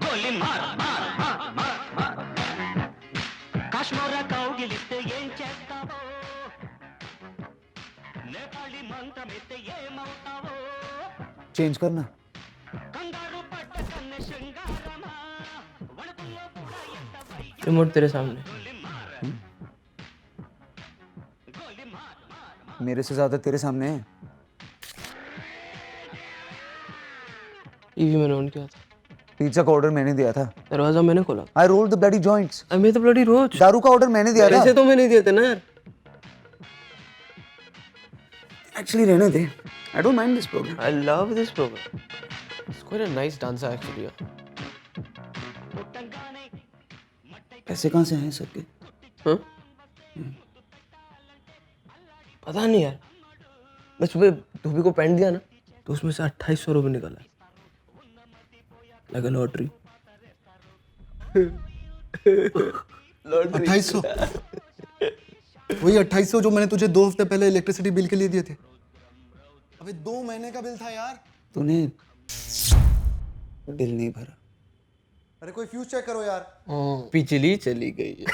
గోలి మార్ మార్ మార్ మార్ మార్ కాశ్మీర కౌగిలిస్తే ఏం చేస్తావో నేపాళి మంత్రమిస్తే ఏమవుతావో चेंज करना కంగారు పట్ట కన్నె శృంగారమా వణుకుల్లో కూడా ఎంత వయ్య रिमोट तेरे सामने। గోలి మార్ మార్ मेरे से ज्यादा तेरे सामने है। टीवी मैंने ऑन किया था, पिज्जा का ऑर्डर मैंने दिया था। दरवाजा मैंने खोला। I rolled the bloody joints. I made the bloody rose. दारू का ऑर्डर मैंने दिया था। पैसे तो मैंने दिए थे ना यार। एक्चुअली रहने दे, I don't mind this programme. I love this program. It's quite a nice dancer actually. पैसे कहाँ से हैं सबके? हाँ? पता नहीं यार, मैं सुबह धोबी को पैंट दिया ना तो उसमें से 2800 रुपये निकला, लगा लॉटरी। 2800 वही 2800 जो मैंने तुझे 2 हफ्ते पहले इलेक्ट्रिसिटी बिल के लिए दिए थे। अबे 2 महीने का बिल था यार। तूने बिल नहीं भरा। अरे कोई फ्यूज चेक करो यार। बिजली चली गई है।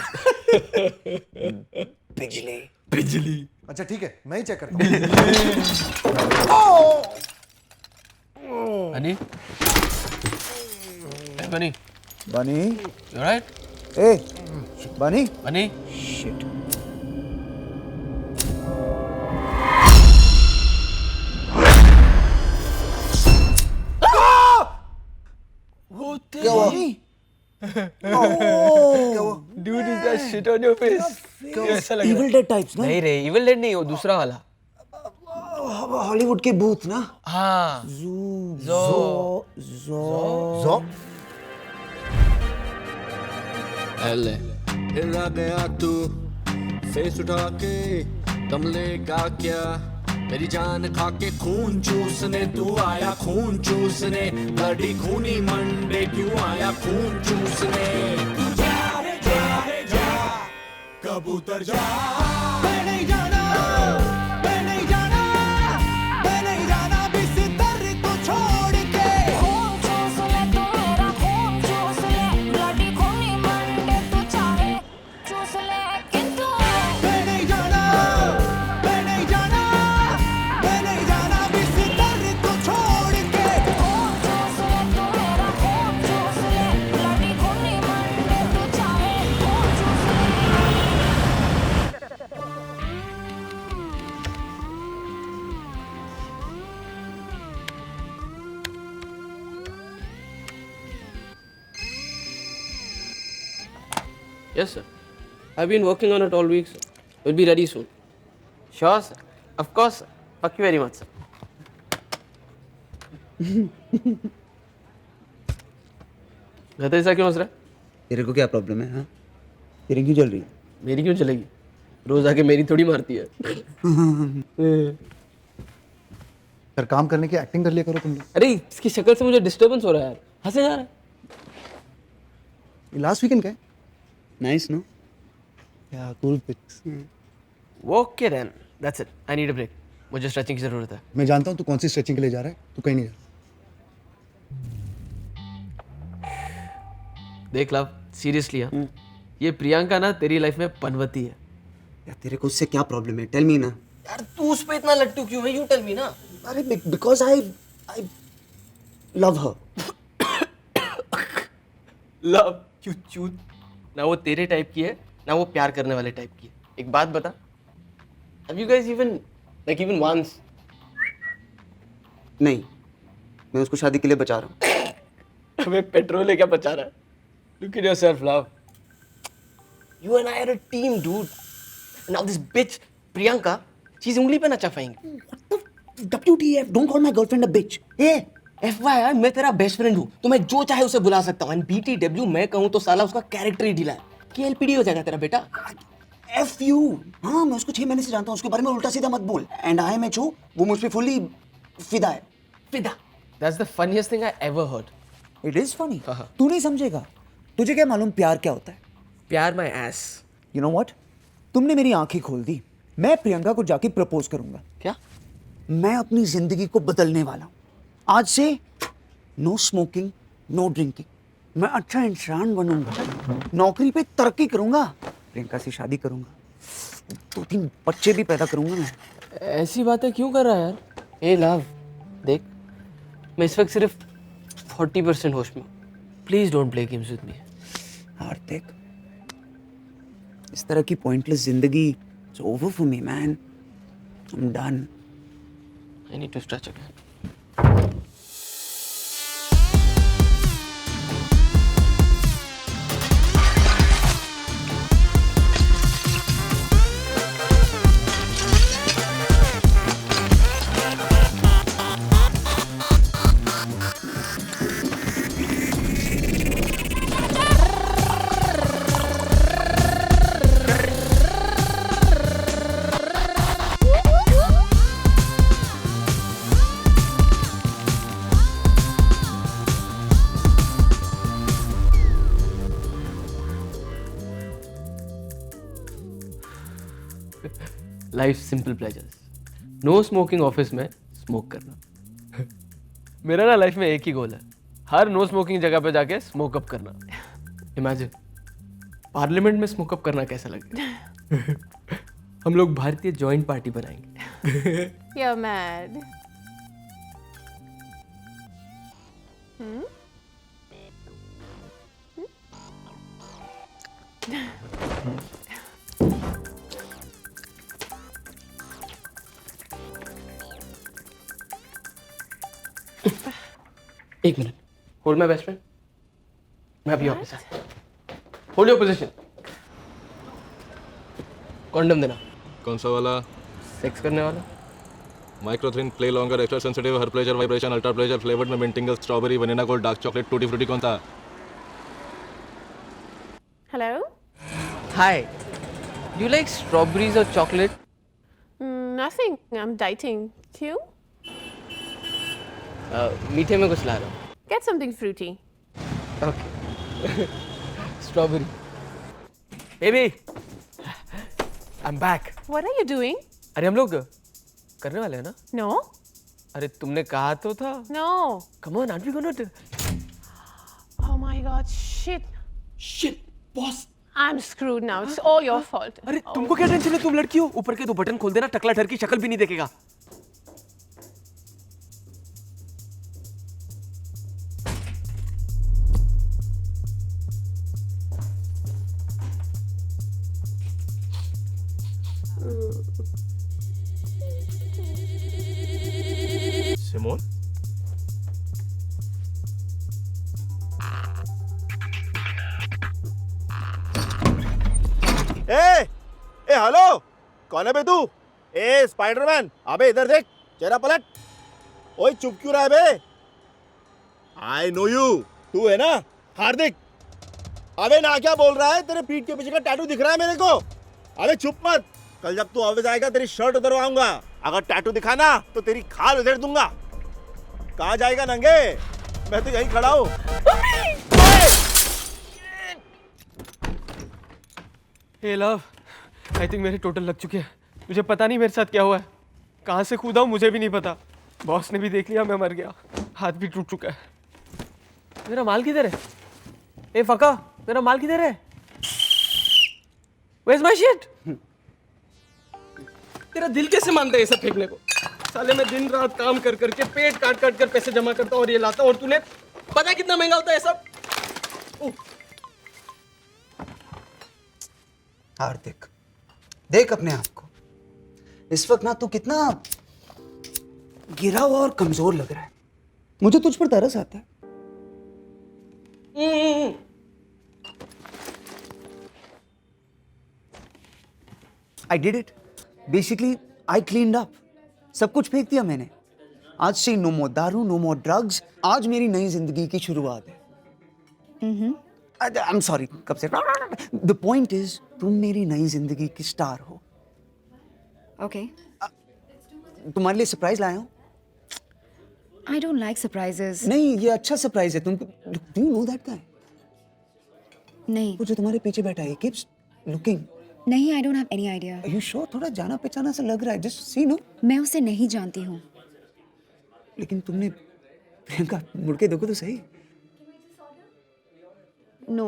बिजली अच्छा ठीक है, मैं ही चेक करता हूँ। बनी, बनी, बनी you alright? ए बनी बनी, शिट क्या हुआ? dude is that shit on your face? कैसा लग रहा है? इविल डेड टाइप्स ना? नहीं रे, evil dead नहीं, वो दूसरा वाला। हॉलीवुड के भूत ना? हाँ, जो जो एले फिर आ गया तू फेस उठा के दम लेगा क्या मेरी जान खा के खून चूसने तू आया खून चूसने ब्लडी खूनी मंडे क्यों आया खून चूसने तू जा रे जा कबूतर जा मैं नहीं जाना मैं नहीं जाना मैं नहीं जाना बिस्तर को छोड़ के खून चूस ले तू मेरा खून चूस ले ब्लडी खूनी मंडे तू चाहे चूस ले किंतु मैं नहीं जाना मैं नहीं जाना मैं नहीं जाना बिस्तर को छोड़ के खून चूस ले तू मेरा खून चूस ले ब्लडी खूनी मंडे तू चाहे खून चूस ले Yes sir, I've been working on it all week sir. It will be ready soon. Sure sir, of course sir. Thank you very much sir. घर ऐसा क्यों हंस रहा है? तेरे को क्या प्रॉब्लम है? हाँ तेरी क्यों चल रही है? मेरी क्यों चलेगी? रोज आके मेरी थोड़ी मारती है। सर काम करने की एक्टिंग कर लिया करो तुम लोग। अरे इसकी शक्ल से मुझे डिस्टर्बेंस हो रहा है यार, हंसे जा रहा है। लास्ट वीकेंड का है? Nice no? या cool pics. Okay then, that's it, I need a break. मुझे स्ट्रेचिंग की जरूरत है। मैं जानता हूँ तू कौन सी स्ट्रेचिंग के लिए जा रहा है, तू कहीं नहीं जा। देख लव, सीरियसली हाँ, ये प्रियंका ना तेरी लाइफ में पनवती है। यार तेरे को उससे क्या प्रॉब्लम है? टेल मी ना। यार तू उस पे इतना लट्टू क्यों है? यू टेल मी ना। अरे because I love her. Love you चूत। ना वो तेरे टाइप की है, ना वो प्यार करने वाले टाइप की है। एक बात बता, have you guys even once? नहीं, मैं उसको शादी के लिए बचा रहा हूँ। अबे पेट्रोल है क्या बचा रहा है? Look at yourself, love. You and I are a team, dude. Now this bitch, Priyanka, she's उंगली पे नचा पाएंगी। WTF? Don't call my girlfriend a bitch. A, FYI, मैं तेरा बेस्ट फ्रेंड हूँ, तो मैं जो चाहे उसे बुला सकता हूँ। And BTW मैं कहूँ तो साला उसका कैरेक्टर ही ढीला है। KLPD हो जाएगा तेरा बेटा। F you. हाँ मैं उसको 6 महीने से जानता हूँ, उसके बारे में उल्टा सीधा मत बोल। And IMHO, वो मुझ पे फुली फिदा है। फिदा। That's the funniest thing I ever heard. It is funny. तू नहीं समझेगा। तुझे क्या मालूम प्यार क्या होता है? प्यार my ass. You know what? तुमने मेरी आंखें खोल दी। मैं प्रियंका को जाके प्रपोज करूंगा। क्या? मैं अपनी जिंदगी को बदलने वाला हूँ। आज से नो स्मोकिंग, नो ड्रिंकिंग। मैं अच्छा इंसान बनूंगा, नौकरी पे तरक्की करूंगा, प्रियंका से शादी करूंगा, 2-3 बच्चे भी पैदा करूंगा मैं। ऐसी बातें क्यों कर रहा है यार? ए लव, देख मैं इस वक्त सिर्फ 40% होश में हूँ। Please don't play games with me. Hardik, इस तरह की पॉइंटलेस जिंदगी it's over for me man. I am done. I need to stretch again. Life simple pleasures. No smoking office में स्मोक करना। मेरा ना लाइफ में एक ही गोल है, हर नो स्मोकिंग जगह पे जाके स्मोक अप करना। इमेजिन पार्लियामेंट में स्मोक अप करना कैसा लगेगा। हम लोग भारतीय जॉइंट पार्टी बनाएंगे। You're mad. एक minute, hold my best friend. मैं अभी ऑफिस आ। Hold your position. कॉन्डम देना। कौन सा वाला? सेक्स करने वाला। Microthin, play longer, extra sensitive, her pleasure, vibration, ultra pleasure, flavoured में mint tingle, strawberry, vanilla gold, dark chocolate, tutti frutti. कौन सा? Hello? Hi, do you like strawberries और chocolate? Nothing. I'm dieting. You? मीठे में कुछ ला रहा हूँ। Get something fruity. Okay. Strawberry. Baby, I am back. What are you doing? अरे हम लोग करने वाले हैं ना? No? अरे तुमने कहा तो था। No. Come on, are we gonna do? Oh my god, shit. Shit, boss. I'm screwed now. It's all your fault. अरे तुमको क्या टेंशन है? तुम लड़की हो, ऊपर के 2 बटन खोल देना, टकला ठर की शक्ल भी नहीं देखेगा। सिमोन? ए हेलो, कौन है बे तू? ए स्पाइडरमैन, अबे इधर देख, चेहरा पलट। ओए चुप क्यों रहा है बे? आई नो यू, तू है ना हार्दिक? अबे ना क्या बोल रहा है? तेरे पीठ के पीछे का टैटू दिख रहा है मेरे को। अबे चुप मत, कल जब तू ऑफिस आएगा तेरी शर्ट उतरवाऊंगा। अगर टैटू दिखाना तो तेरी खाल उधेड़ दूंगा। कहाँ जाएगा नंगे? मैं तो यहीं खड़ा हूँ। हे लव, आई थिंक मेरे टोटल लग चुके हैं। मुझे पता नहीं मेरे साथ क्या हुआ है, कहाँ से कूदा हूँ मुझे भी नहीं पता। बॉस ने भी देख लिया, मैं मर गया, हाथ भी टूट चुका है। मेरा माल किधर है? ए फका, मेरा माल किधर है? Where's my shit? तेरा दिल कैसे मानता है ये सब फेंकने को? साले मैं दिन रात काम कर करके पेट काट काट कर पैसे जमा करता हूँ और ये लाता हूँ, और तूने पता कितना महंगा होता है ये सब? हार्दिक, देख अपने आप को। इस वक्त ना तू कितना गिरा हुआ और कमजोर लग रहा है। मुझे तुझ पर तरस आता है। I did it. Basically I cleaned up. सब कुछ फेंक दिया मैंने। आज से नो मोर दारू, नो मोर ड्रग्स। आज मेरी नई जिंदगी की शुरुआत है। आई एम सॉरी, कब से। द पॉइंट इज, तुम मेरी नई जिंदगी की स्टार हो। Okay. तुम्हारे लिए सरप्राइज लाया हूँ। I don't like surprises. नहीं, ये अच्छा सरप्राइज है। तुम do you know that guy? नहीं, वो जो तुम्हारे पीछे बैठा है, कीप्स लुकिंग। नहीं, I don't have any idea. Are you sure? थोड़ा जाना पहचाना सा लग रहा है। Just see no. मैं उसे नहीं जानती हूँ। लेकिन तुमने प्रियंका मुड़ के देखो तो सही. No,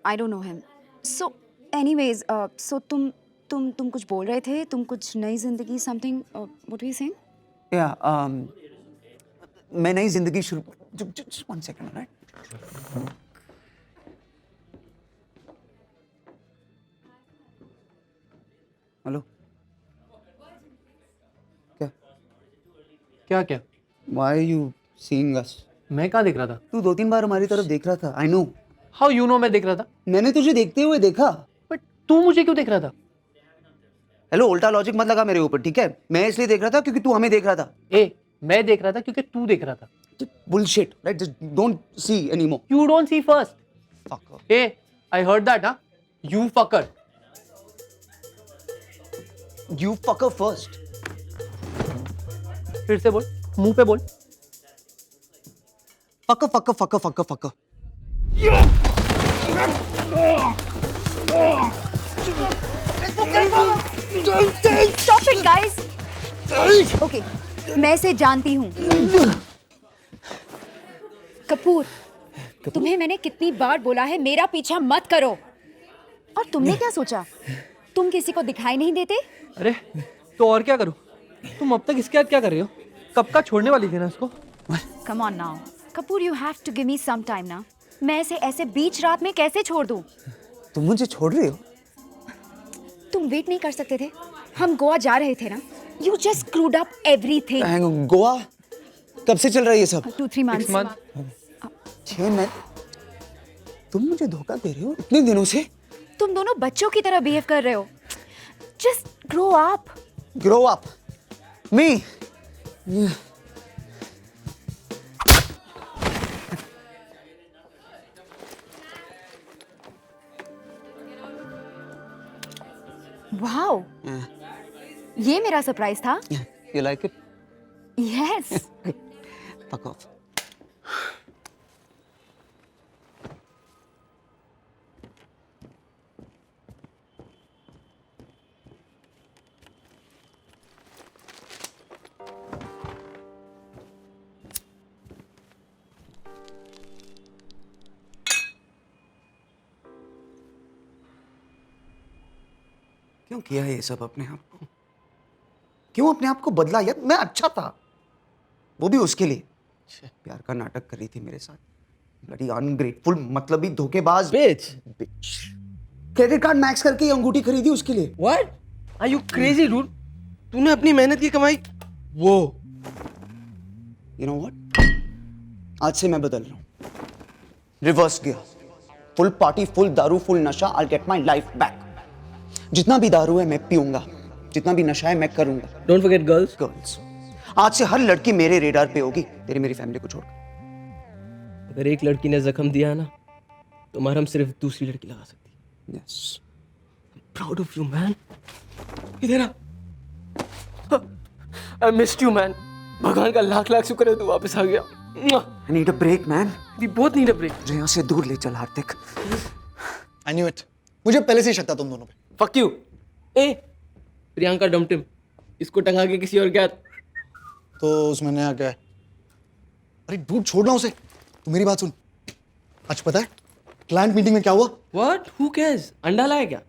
I don't know him. So, anyways, so तुम कुछ बोल रहे थे, तुम कुछ नई जिंदगी something. What were you saying? Yeah, मैं नई जिंदगी शुरू. Just 1 second, alright? हेलो. क्या? क्या क्या? Why are you seeing us? मैं कहाँ देख रहा था? तू 2-3 बार हमारी तरफ देख रहा था. I know. How you know मैं देख रहा था? मैंने तुझे देखते हुए देखा. बट तू मुझे क्यों देख रहा था? हेलो, उल्टा लॉजिक मत लगा मेरे ऊपर, ठीक है? मैं इसलिए देख रहा था क्योंकि तू हमें देख रहा था. ए, मैं देख रहा था क्योंकि तू देख रहा था. Bullshit, right? Just don't see anymore. You don't see first. Fucker. Hey, I heard that, huh? You fucker. You fucker first. फिर से बोल, मुंह पे बोल. Fucker, fucker, fucker, fucker, fucker. Stop it, guys. Okay, मैं इसे जानती हूँ. कपूर, तुम्हें मैंने कितनी बार बोला है मेरा पीछा मत करो. और तुमने क्या सोचा? तुम किसी को दिखाई नहीं देते? अरे, तो और क्या करूं? तुम अब तक इसके साथ क्या कर रही हो? कब का छोड़ने वाली थी ना इसको? Come on now. Kapoor, you have to give me some time ना. मैं इसे ऐसे बीच रात में कैसे छोड़ दूं? तुम मुझे छोड़ रही हो? तुम वेट नहीं कर सकते थे? हम गोवा जा रहे थे ना. You just screwed up everything. Hang on, Goa? कब से चल रहा है ये सब? 2-3 months. 6 months. 6 महीने? तुम मुझे धोखा दे रहे हो इतने दिनों से? तुम दोनों बच्चों की तरह बिहेव कर रहे हो. Just grow up. Grow up. Me. Wow. ये मेरा सरप्राइज था. You like it? Yes. Fuck off. क्यों किया ये सब अपने आप को? क्यों अपने आप को बदला यार? मैं अच्छा था, वो भी उसके लिए. प्यार का नाटक कर रही थी मेरे साथ. ब्लडी अनग्रेटफुल, मतलबी धोखेबाज Bitch. बिच. क्रेडिट कार्ड मैक्स करके ये अंगूठी खरीदी उसके लिए. What? Are you crazy, dude? तूने अपनी मेहनत की कमाई वो. You know what? आज से मैं बदल रहा हूँ. Reverse gear. Full party, full दारू, फुल नशा. I'll get my life back. जितना भी दारू है मैं पीऊंगा, जितना भी नशा है मैं करूंगा. Don't forget girls. गर्ल्स. आज से हर लड़की मेरे रेडार पे होगी, तेरी मेरी फैमिली को छोड़. अगर एक लड़की ने जख्म दिया ना, तो मरहम सिर्फ दूसरी लड़की लगा सकती है. Yes. Proud of you, man. इधर आ. I missed you, man. भगवान का लाख लाख शुक्र है तू वापस आ गया. I need a break, man. We both need a break. मुझे यहाँ से दूर ले चल हार्दिक. I knew it. मुझे पहले से ही शक था तुम दोनों पे. Fuck you. ए, प्रियंका डमटिम, इसको टंगा के किसी और क्या? तो उसमें नया क्या है? अरे डूड, छोड़ना उसे. तू मेरी बात सुन. आज पता है क्लाइंट मीटिंग में क्या हुआ? What? Who cares? अंडा लाया क्या?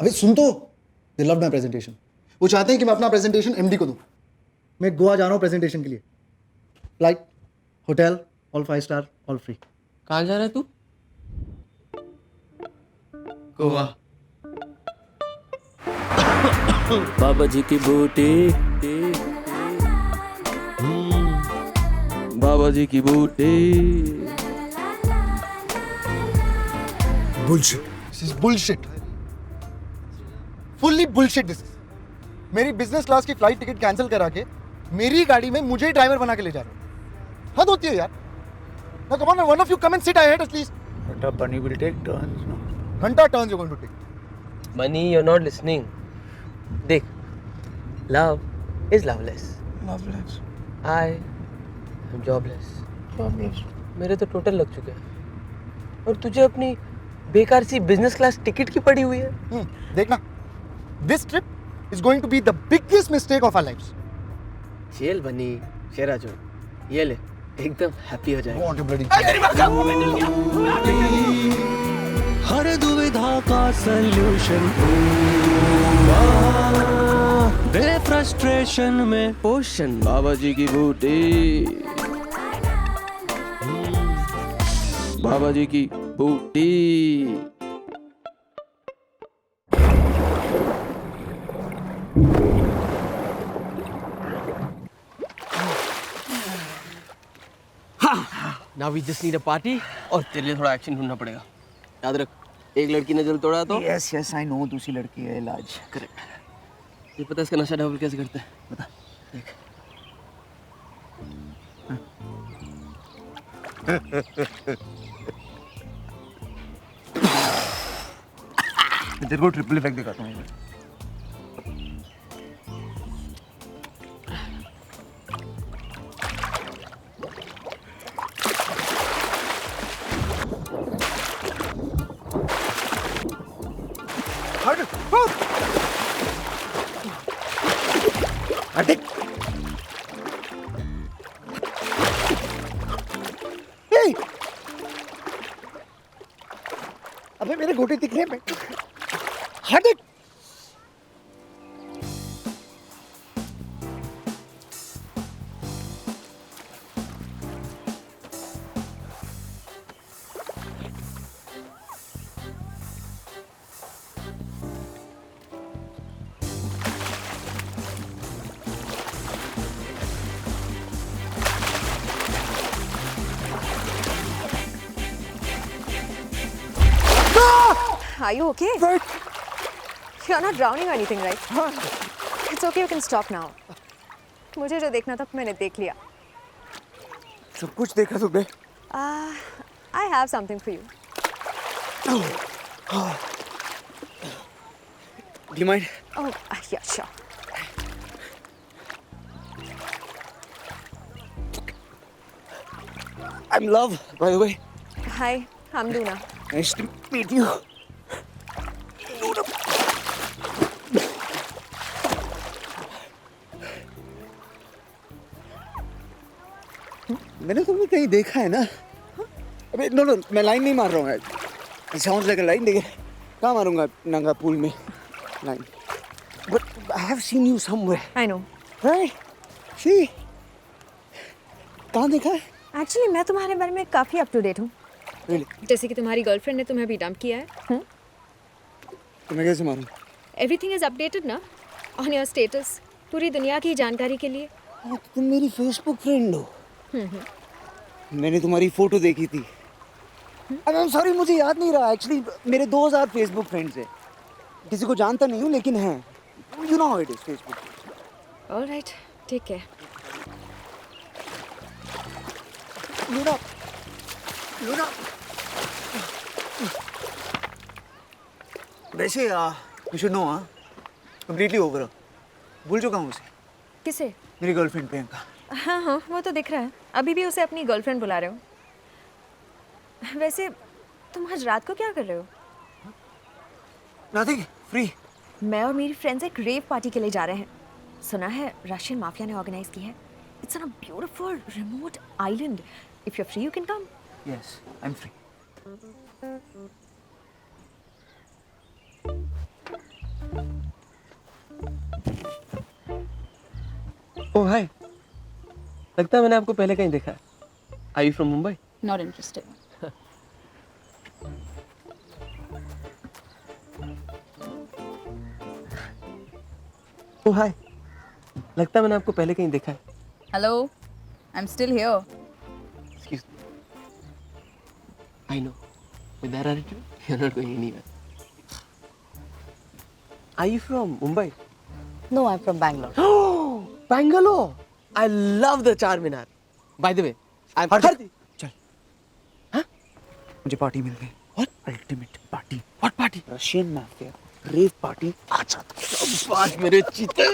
अबे सुन तो. They loved my presentation. वो चाहते हैं कि मैं अपना प्रेजेंटेशन एमडी को दूं. मैं गोवा जा रहा हूँ प्रेजेंटेशन के लिए. Flight, hotel, all 5 star, all free. कहाँ जा रहा है तू? गोवा. बाबा जी की बूटी, बाबा जी की बूटी. Bullshit. This is bullshit. Fully bullshit this is. मेरी बिजनेस क्लास की फ्लाइट टिकट कैंसिल करा के मेरी गाड़ी में मुझे ड्राइवर बना के ले जा रहे हो. हद होती है यार. Now come on, one of you come and sit ahead at least. But Bunny will take turns, no? घंटा turns you're going to take. Bunny, you're not listening. देख, love is loveless. Loveless. I am jobless. Loveless. मेरे तो total लग चुके हैं. और तुझे अपनी बेकार सी बिजनेस क्लास टिकट की पड़ी हुई है. देखना. This trip is going to be the biggest mistake of our lives. चल बनी शेरा जो ये ले एकदम हैप्पी हो जाएगा। Want to bloody हर दुविधा का सल्यूशन दे फ्रस्ट्रेशन में पोषण बाबा जी की बूटी, बाबा जी की बूटी। Now we just need a party और तेरे लिए थोड़ा एक्शन ढूंढना पड़ेगा। याद रख, एक लड़की ने दिल तोड़ा तो यस यस आई नो, दूसरी लड़की है इलाज। करेक्ट। ये पता है इसका नशा डबल कैसे करते हैं? बता। देख। तेरे को ट्रिपल इफेक्ट दिखाता हूँ मैं। हट। अबे मेरे घोटे दिख रहे हैं। हट। Are you okay? You're not drowning or anything, right? It's okay, you can stop now. मुझे जो देखना था मैंने देख लिया. सब कुछ देखा तुमने? I have something for you. Do you mind? Oh, yeah, sure. I'm Love, by the way. Hi, I'm Luna. Nice to meet you. मैंने तुम्हें कहीं देखा है ना? अबे नो नो, मैं लाइन नहीं मार रहा हूँ। It sounds like a line, देखिए कहाँ मारूंगा नंगा पूल में line? But I have seen you somewhere. I know. Right? See? कहाँ देखा है? Actually, मैं तुम्हारे बारे में काफ़ी up to date हूँ. Really? जैसे कि तुम्हारी गर्लफ्रेंड ने तुम्हें अभी डंप किया है. तो मैं कैसे मारूँ? Everything is updated ना? On your status. पूरी दुनिया की जानकारी के लिए. तो तुम मेरी फेसबुक फ्रेंड हो। मैंने तुम्हारी फोटो देखी थी। आई एम सॉरी, मुझे याद नहीं रहा। एक्चुअली मेरे 2000 फेसबुक फ्रेंड्स हैं। किसी को जानता नहीं हूँ लेकिन हैं। You know how it is Facebook. All right, take care. Luna, Luna. वैसे you should know, completely over. भूल चुका हूँ उसे। किसे? मेरी गर्लफ्रेंड प्रियंका। हाँ हाँ, वो तो दिख रहा है. अभी भी उसे अपनी गर्लफ्रेंड बुला रहे हो. वैसे तुम आज रात को क्या कर रहे हो? Nothing, free. मैं और मेरी फ्रेंड्स एक रेव पार्टी के लिए जा रहे हैं. सुना है रशियन माफिया ने ऑर्गेनाइज की है. It's on a beautiful remote island. If you are free you can come. Yes, I am free. Oh hi, लगता है मैंने आपको पहले कहीं देखा है। Are you from Mumbai? Not interested. Oh hi, लगता है मैंने आपको पहले कहीं देखा है। Hello, I'm still here. Excuse me. I know. With that attitude, you're not going anywhere. Are you from Mumbai? No, I'm from Bangalore. Oh, Bangalore! I love the Charminar. By the way, I'm Hardik, चल। हाँ? मुझे party मिल गई। What? Ultimate party. What party? Russian mafia rave party. अच्छा, शाबाश मेरे चीते।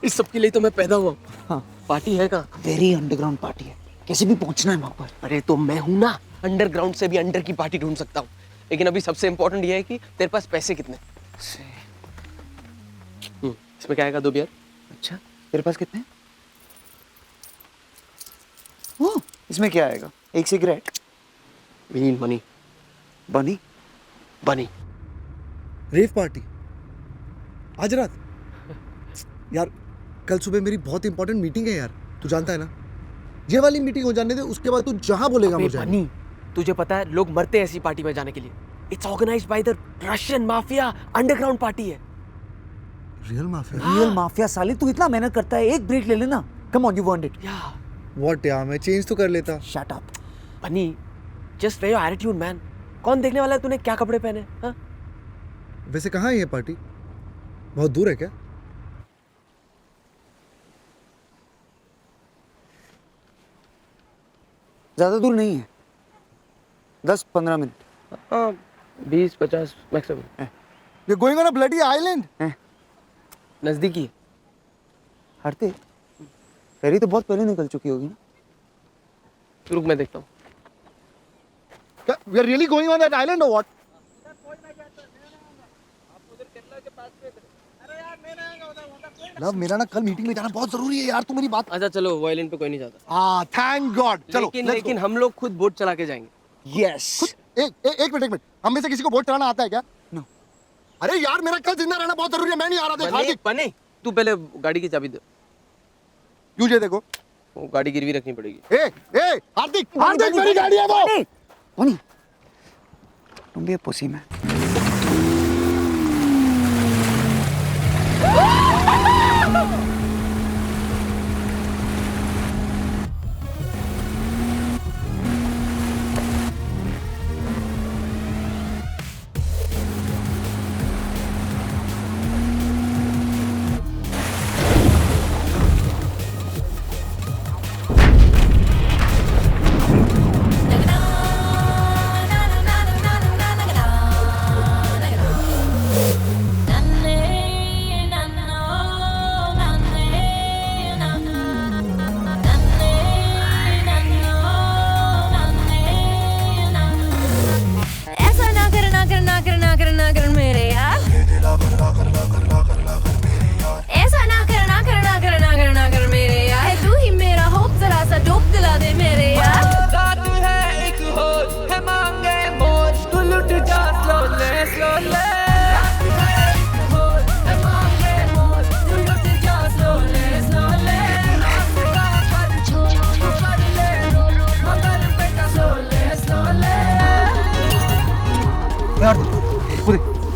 इस सब के लिए तो मैं पैदा हुआ हूँ। हाँ, पार्टी है कहाँ? वेरी अंडरग्राउंड पार्टी है। कैसे भी पहुंचना है वहाँ पर। अरे तो मैं हूँ ना, अंडरग्राउंड से भी अंडर की पार्टी ढूंढ सकता हूँ। लेकिन अभी सबसे इम्पोर्टेंट ये है कि तेरे पास पैसे कितने? इसमें क्या आएगा? 2 बियर। अच्छा, तेरे पास कितने? ओह, इसमें क्या आएगा? एक सिगरेट? We need money. बनी? Bunny. रेव पार्टी आज रात? यार कल सुबह मेरी बहुत इंपॉर्टेंट मीटिंग है यार, तू जानता है ना। ये वाली मीटिंग हो जाने दे, उसके बाद तू जहां बोलेगा मुझे। बनी, तुझे पता है लोग मरते हैं ऐसी पार्टी में जाने के लिए। It's organised by the Russian mafia, underground party है। Real mafia? रियल माफिया साले, तू इतना मेहनत करता है, एक ब्रेक ले लेना। Come on, you want it. What यार, मैं चेंज तो कर लेता। Shut up. Bunny, just wear your attitude man. कौन देखने वाला है तूने क्या कपड़े पहने? हाँ? वैसे कहाँ है ये पार्टी? बहुत दूर है क्या? ज्यादा दूर नहीं है, 10-15 मिनट। हाँ, 20-50 maximum. You're going on a bloody island? नजदीकी है। हरते फेरी तो बहुत पहले निकल चुकी होगी ना। रुक, मैं देखता हूँ। We are really going on that island or what? Love, मेरा ना कल मीटिंग में जाना बहुत जरूरी है यार, तू मेरी बात। अच्छा चलो, वो आइलैंड पे कोई नहीं जाता। हाँ, थैंक गॉड। चलो लेकिन हम लोग खुद बोट चला के जाएंगे। यस। एक मिनट, हम में से किसी को बोट चलाना आता है क्या? नो। अरे यार, मेरा कल जिंदा रहना बहुत जरूरी है, मैं नहीं आ रहा। देख हार्दिक, बने, तू पहले गाड़ी की चाबी दे। तुझे देखो, वो गाड़ी गिरवी रखनी पड़ेगी। हार्दिक, मेरी गाड़ी है वो। बनी, तुम भी पुसी में।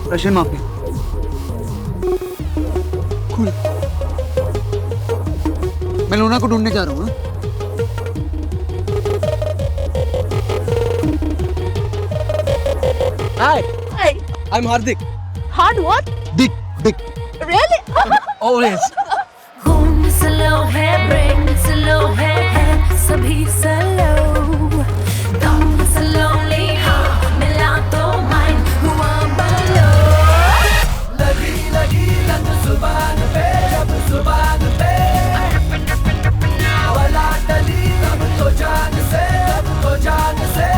Russian mafia. मैं लूना को ढूंढने जा रहा हूँ। Hi, I'm Hardik. Hard what? दिक। Really? Always. खून स्लो है, ब्रेक स्लो है, सभी स्लो। तुम स्लोली हाँ, मिला तो माइंड हुआ बलो। लगी लग जुबान पे, अब जुबान पे। वाला डली अब तो जान से, अब तो जान से।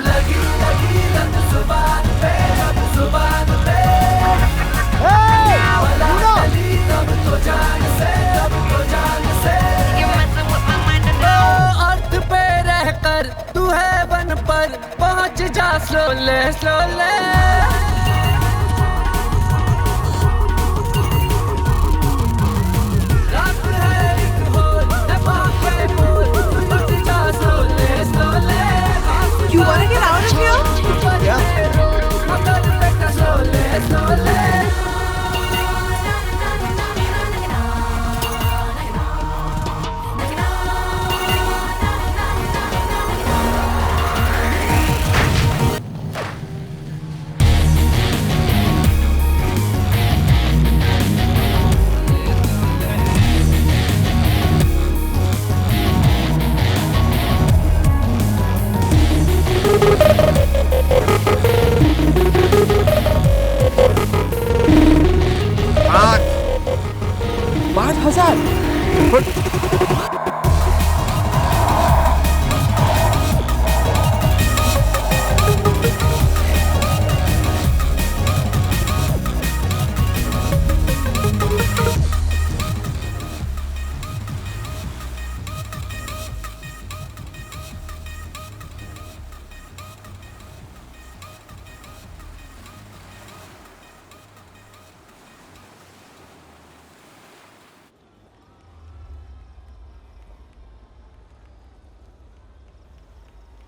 लगी लग जुबान पे, अब जुबान पे। वाला डली अब तो जान से, अब तो जान से। अर्थ पे रहकर तू है वन पर, पहुंच जा स्लोले स्लोले। रात है एक होल, है बाकी बोल, पहुंच जा स्लोले स्लोले। You wanna get out of here? मगर बेटा स्लोले स्लोले।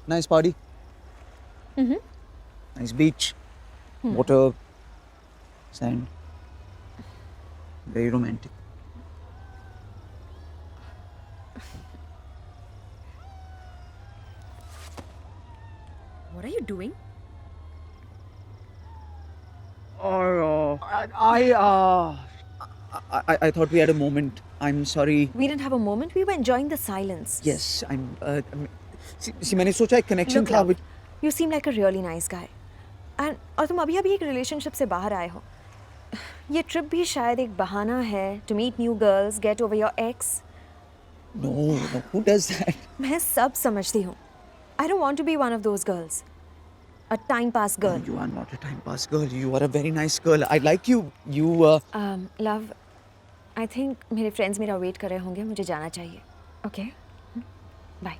Nice party. Nice beach. Water. Sand. Very romantic. What are you doing? I thought we had a moment. I'm sorry. We didn't have a moment. We were enjoying the silence. Yes, see, मैंने सोचा एक connection Look, था. love, you seem like a really nice guy. And और तुम अभी एक relationship से बाहर आए हो. ये trip भी शायद एक बहाना है to meet new girls, get over your ex. No, who does that? मैं सब समझती हूँ. I don't want to be one of those girls. A time pass girl. You are not a time pass girl. You are a very nice girl. I like you. Love, I think मेरे friends मेरा wait कर रहे होंगे. मुझे जाना चाहिए. Okay? Bye.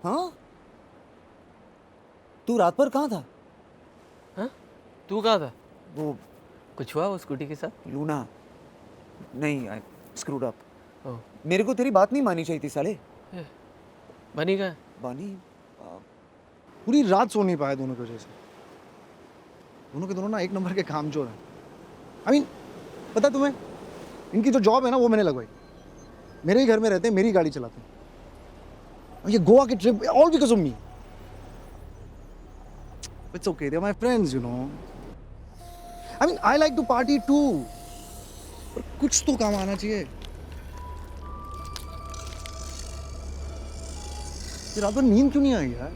हाँ? तू रात भर कहाँ था? हाँ? तू कहाँ था? वो कुछ हुआ वो स्कूटी के साथ? लूना नहीं, आई स्क्रूड अप. ओह, मेरे को तेरी बात नहीं मानी चाहिए थी साले. बनी का? बानी पूरी रात सो नहीं पाए दोनों की वजह से. दोनों के दोनों ना एक नंबर के कामचोर हैं. आई मीन पता तुम्हें इनकी जो जॉब है ना वो मैंने लगवाई. मेरे ही घर में रहते हैं, मेरी गाड़ी चलाते हैं. और ये गोवा की trip all because of me. It's okay, they are my friends, you know. I mean I like to party too. पर कुछ तो काम आना चाहिए. ये रात भर नींद क्यों नहीं आई यार?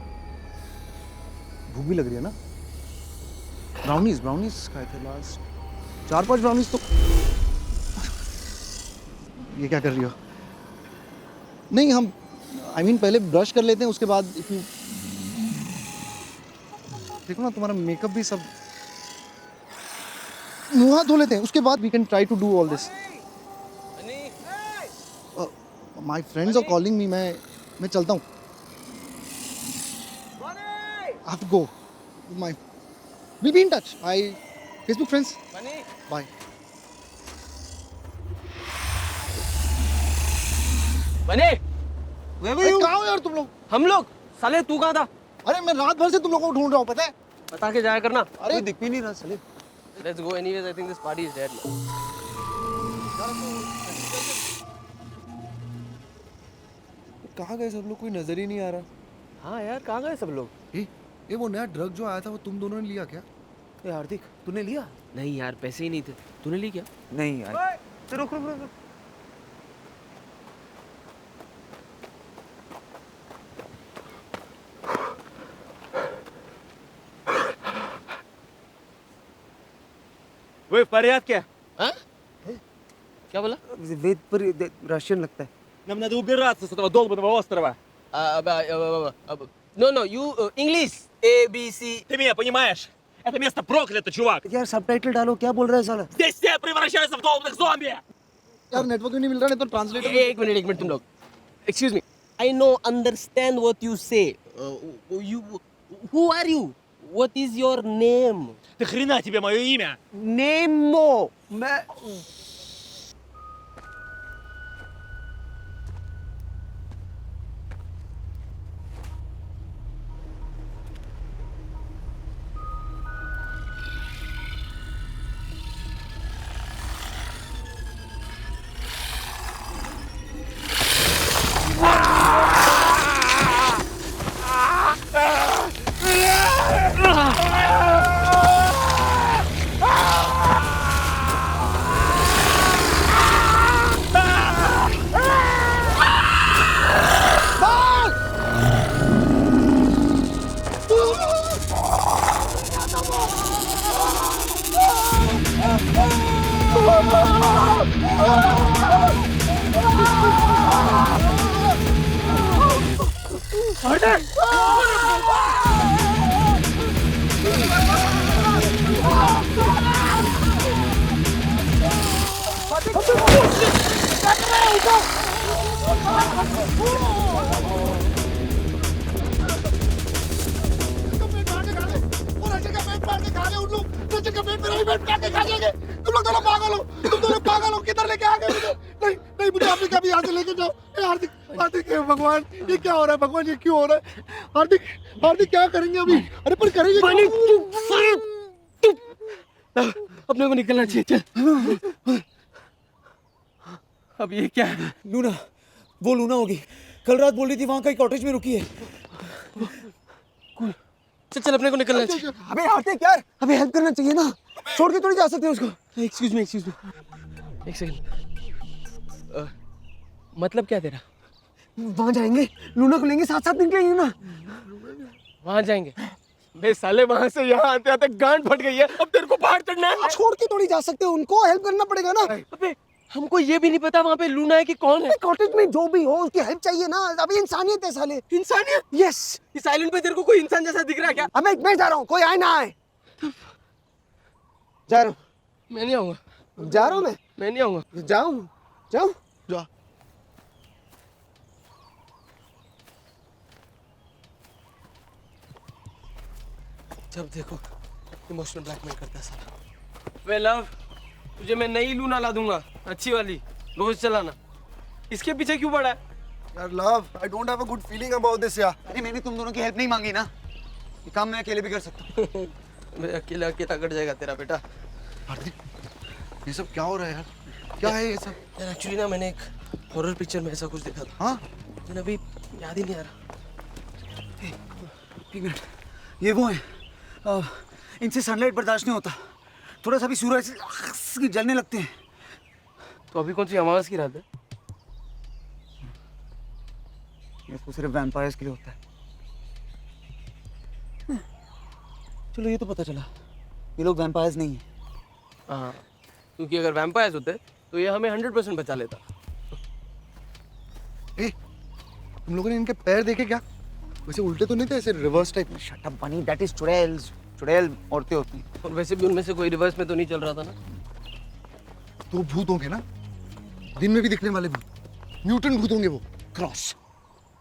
भूख भी लग रही है ना. ब्राउनीज खाए थे लास्ट. 4-5 ब्राउनीज तो. ये क्या कर रही हो? नहीं, हम आई मीन पहले ब्रश कर लेते हैं, उसके बाद इफ यू देखो ना तुम्हारा मेकअप भी सब. मुंह हाथ धो लेते हैं, उसके बाद we can try to do all this. My friends are calling me. मैं चलता हूँ. I have to go. We'll be in touch. Facebook friends. Bye. बने? कहाँ हो यार तुम लोग? हम लोग? साले तू कहाँ था? अरे मैं रात भर से तुम लोगों को ढूंढ रहा हूँ, पता है? बता के जाया करना. अरे दिख भी नहीं रहा साले. Let's go anyways. I think this party is dead now. कहाँ गए सब लोग? कोई नजर ही नहीं आ रहा. हाँ यार, कहाँ गए सब लोग? ये वो नया ड्रग जो आया था वो तुम दोनों ने लिया क्या? ए हार्दिक, तूने लिया? नहीं यार, पैसे ही नहीं थे. तूने ली क्या? नहीं यार. रुक. वो फरियाद क्या? हाँ? क्या बोला? वेद पर रशियन लगता है. Нам надо убираться с этого долбанного острова. No, you English A B C. Ты меня понимаешь? Это место проклято, чувак. यार सबटाइटल डालो, क्या बोल रहा है साला? Здесь все превращаются в долбанных зомби. यार नेटवर्क नहीं मिल रहा, नहीं तो ट्रांसलेटर. एक मिनट तुम लोग. Excuse me. I know, understand what you say. Who are you? What is your name? Ты хрена тебе мое имя? Nemo. मैं तुम लोग दोनों पागल हो. किधर लेके आ गए मुझे? नहीं मुझे आपने कभी यहाँ से लेके जाओ. हार्दिक भगवान, ये क्या हो रहा है? भगवान ये क्यों हो रहा है? हार्दिक क्या करेंगे अभी? अरे पर करेंगे क्या? अपने को निकलना चाहिए. चल. अब ये क्या है? लूना, वो लूना होगी. कल रात बोल रही थी वहां का एक कॉटेज में रुकी है. चल अपने को निकलना चाहिए. अबे हार्दिक यार, अबे हेल्प करना चाहिए ना. छोड़ के थोड़ी जा सकते हो उसको. Excuse me. एक सेकंड. मतलब क्या तेरा? वहां जाएंगे, लूना को लेंगे, साथ निकलेंगे ना. वहां जाएंगे? बे साले वहां से यहाँ आते आते गांड फट गई है. अब तेरे को बाहर चढ़ना है. छोड़ के थोड़ी जा सकते हो उनको, हेल्प करना पड़ेगा ना. अबे हमको ये भी नहीं पता वहाँ पे लूना है कि कौन है. कॉटेज में जो भी हो उसकी हेल्प चाहिए ना. अभी इंसानियत है साले. इंसानियत? यस. इस आइलैंड पे तेरे को कोई इंसान जैसा दिख रहा है क्या? अबे मैं जा रहा हूँ, कोई आए ना आए. जा रहा हूँ. मैं नहीं आऊंगा. जा रहा हूँ मैं नहीं आऊंगा. जाऊँ. जा. जब देखो इमोशनल ब्लैकमेल करता है साला. वे लव, तुझे मैं नई लूना ला दूंगा, अच्छी वाली, रोज चलाना. इसके पीछे क्यों पड़ा है? यार love, I don't have a good feeling about this यार. अरे मैंने तुम दोनों की हेल्प नहीं मांगी ना. ये काम मैं अकेले भी कर सकता हूँ. मैं अकेला कट जाएगा तेरा बेटा. हार्दिक, ये सब क्या हो रहा है यार? क्या है ये सब? यार एक्चुअली ना मैंने एक हॉरर पिक्चर में ऐसा कुछ देखा था. हाँ लेकिन अभी याद ही नहीं आ रहा. एक मिनट, ये वो है. इनसे सनलाइट बर्दाश्त नहीं होता. थोड़ा सा भी सूरज से जलने लगते हैं. तो अभी कौन सी अमावस की रात है? ये तो सिर्फ वैम्पायर्स के लिए होता है. चलो ये तो पता चला, ये लोग वैम्पायर्स नहीं है. हाँ, क्योंकि अगर वैम्पायर्स होते तो ये हमें 100% बचा लेता. ए, तुम लोगों ने इनके पैर देखे क्या? वैसे उल्टे तो नहीं थे, ऐसे रिवर्स टाइप में. शट अप बनी, दैट इज चुड़ैल्स. चुड़ैल औरतें होती हैं. और वैसे भी उनमें से कोई रिवर्स में तो नहीं चल रहा था ना. तो भूत होंगे ना, दिन में भी दिखने वाले भूत. म्यूटेंट भूत होंगे वो. क्रॉस.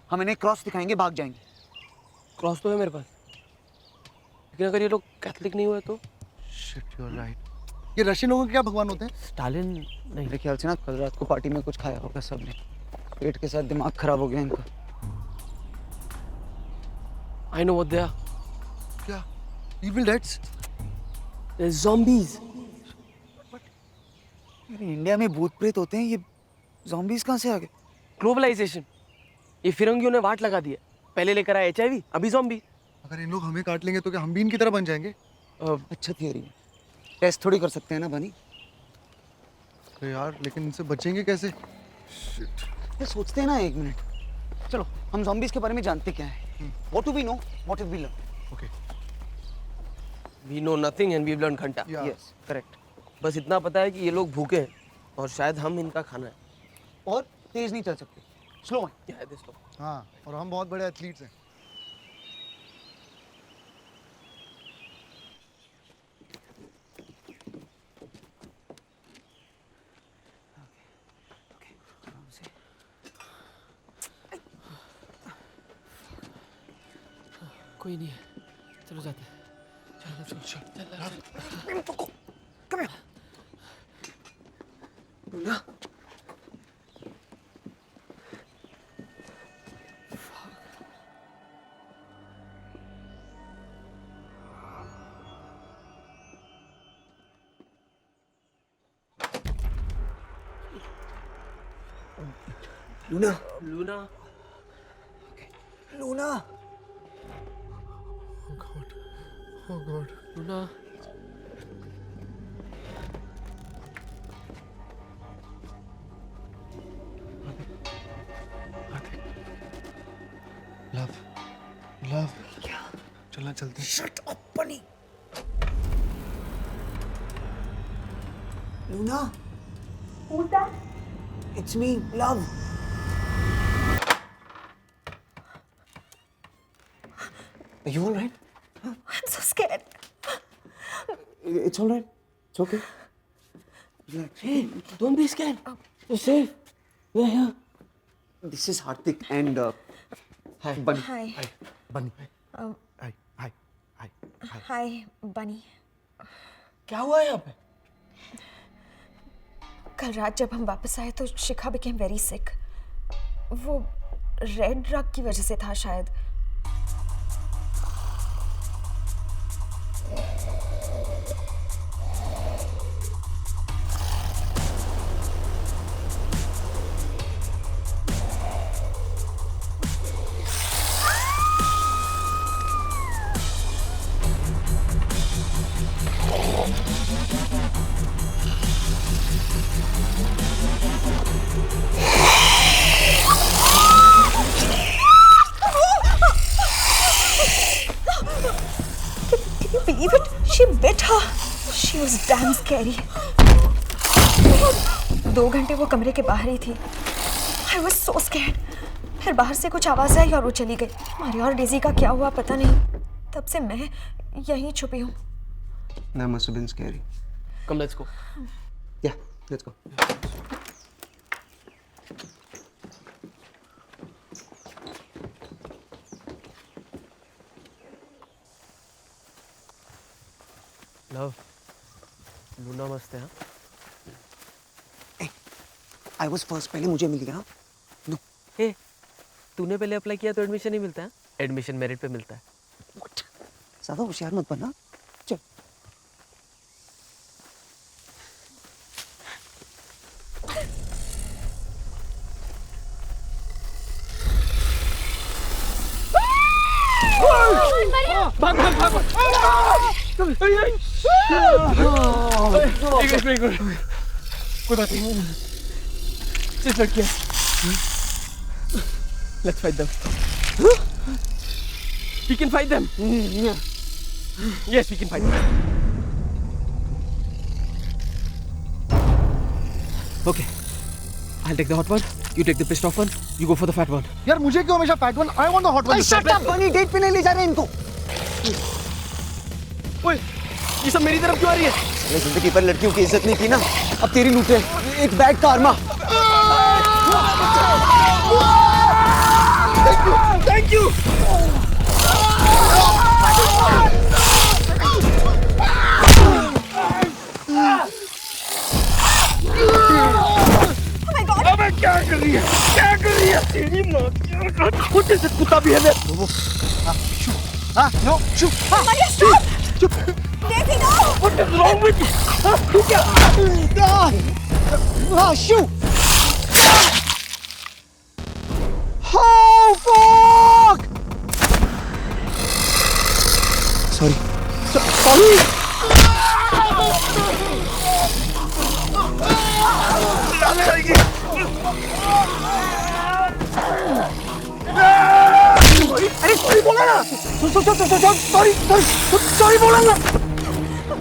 हम इन्हें क्रॉस दिखाएंगे, भाग जाएंगे. क्रॉस तो है मेरे पास, लेकिन अगर ये लोग कैथलिक नहीं हुए तो? Shit, you are right. ये रशियन लोगों के क्या भगवान होते हैं? स्टालिन नहीं. मेरे ख्याल से ना कल रात को पार्टी में कुछ खाया होगा सबने. पेट के साथ दिमाग खराब हो गया इनका. I know what they are. क्या? Evil Deads? Zombies. इंडिया में भूत प्रेत होते हैं, ये zombies कहाँ से आ गए? ग्लोबलाइजेशन. ये फिरंगियों ने वाट लगा दिया. पहले लेकर आए HIV, अभी ज़ॉम्बी. अगर इन लोग हमें काट लेंगे तो क्या हम भी इनकी तरह बन जाएंगे? अच्छा थियरी है. टेस्ट थोड़ी कर सकते हैं ना बनी. तो यार लेकिन इनसे बचेंगे कैसे? Shit. ये सोचते हैं ना एक मिनट. चलो हम zombies के बारे में जानते क्या है. What do we know? What have we learned? Okay. We know nothing and we've learned घंटा. Yeah. Yes, correct. बस इतना पता है कि ये लोग भूखे हैं और शायद हम इनका खाना है। और तेज नहीं चल सकते, स्लो है। क्या है दोस्तों? हाँ, और हम बहुत बड़े एथलीट्स हैं। कोई नहीं है, चलो जाते हैं। चलो चल Come here. Luna. Luna. Luna, Luna. Oh God. Luna, Love. Love. चलना चलते हैं। Shut up, Bunny. Luna. Who's that? It's me, Love. Are you all right? I'm so scared. It's all right. It's okay. Relax. hey, don't be scared. You're safe. We're here. This is Hardik and Hi. Bunny. Hi. बनी। हाय हाय हाय हाय। Hi, Bunny. क्या हुआ है यहाँ पे? कल रात जब हम वापस आए तो शिखा became very sick. वो रेड ड्रग की वजह से था शायद. Believe it? She bit her. She was damn scary. 2 घंटे वो कमरे के बाहर ही थी. I was so scared. फिर बाहर से कुछ आवाज आई और वो चली गई. मारी और डेजी का क्या हुआ पता नहीं. तब से मैं यहीं छुपी हूँ. That must have been scary. Come, let's go. Yeah, let's go. Love, Luna मस्त है हाँ? I was first. पहले मुझे मिल गया. No. हे, तूने पहले अप्लाई किया तो एडमिशन नहीं मिलता है? एडमिशन मेरिट पे मिलता है. What? ज़्यादा होशियार मत बनना. चल. भाग भाग भाग! एक मिनट कोई बात नहीं. सिर्फ लड़कियाँ. Let's fight them. We can fight them. Yes, we can fight them. Okay. I'll take the hot one. You take the pissed off one. You go for the fat one. यार मुझे क्यों हमेशा fat one? I want the hot one. Shut up, Bunny. Date पे नहीं ले जा रहे इनको. ओए, ये सब मेरी तरफ क्यों आ रही है? मैंने जिंदगी पर लड़कियों की इज्जत नहीं की ना. अब तेरी लूटे. एक बैड karma. Thank you. अबे क्या कर रही है? क्या कर रही है? तेरी माँ की खुद जैसे कुत्ता भी है मैं. हाँ, no, shoot. Maria, stop! Daisy, no! What is wrong with you? हाँ, तू क्या? Ah, shoot! Oh, fuck! Sorry. Sorry! अरे सॉरी बोला ना. सॉरी बोला ना.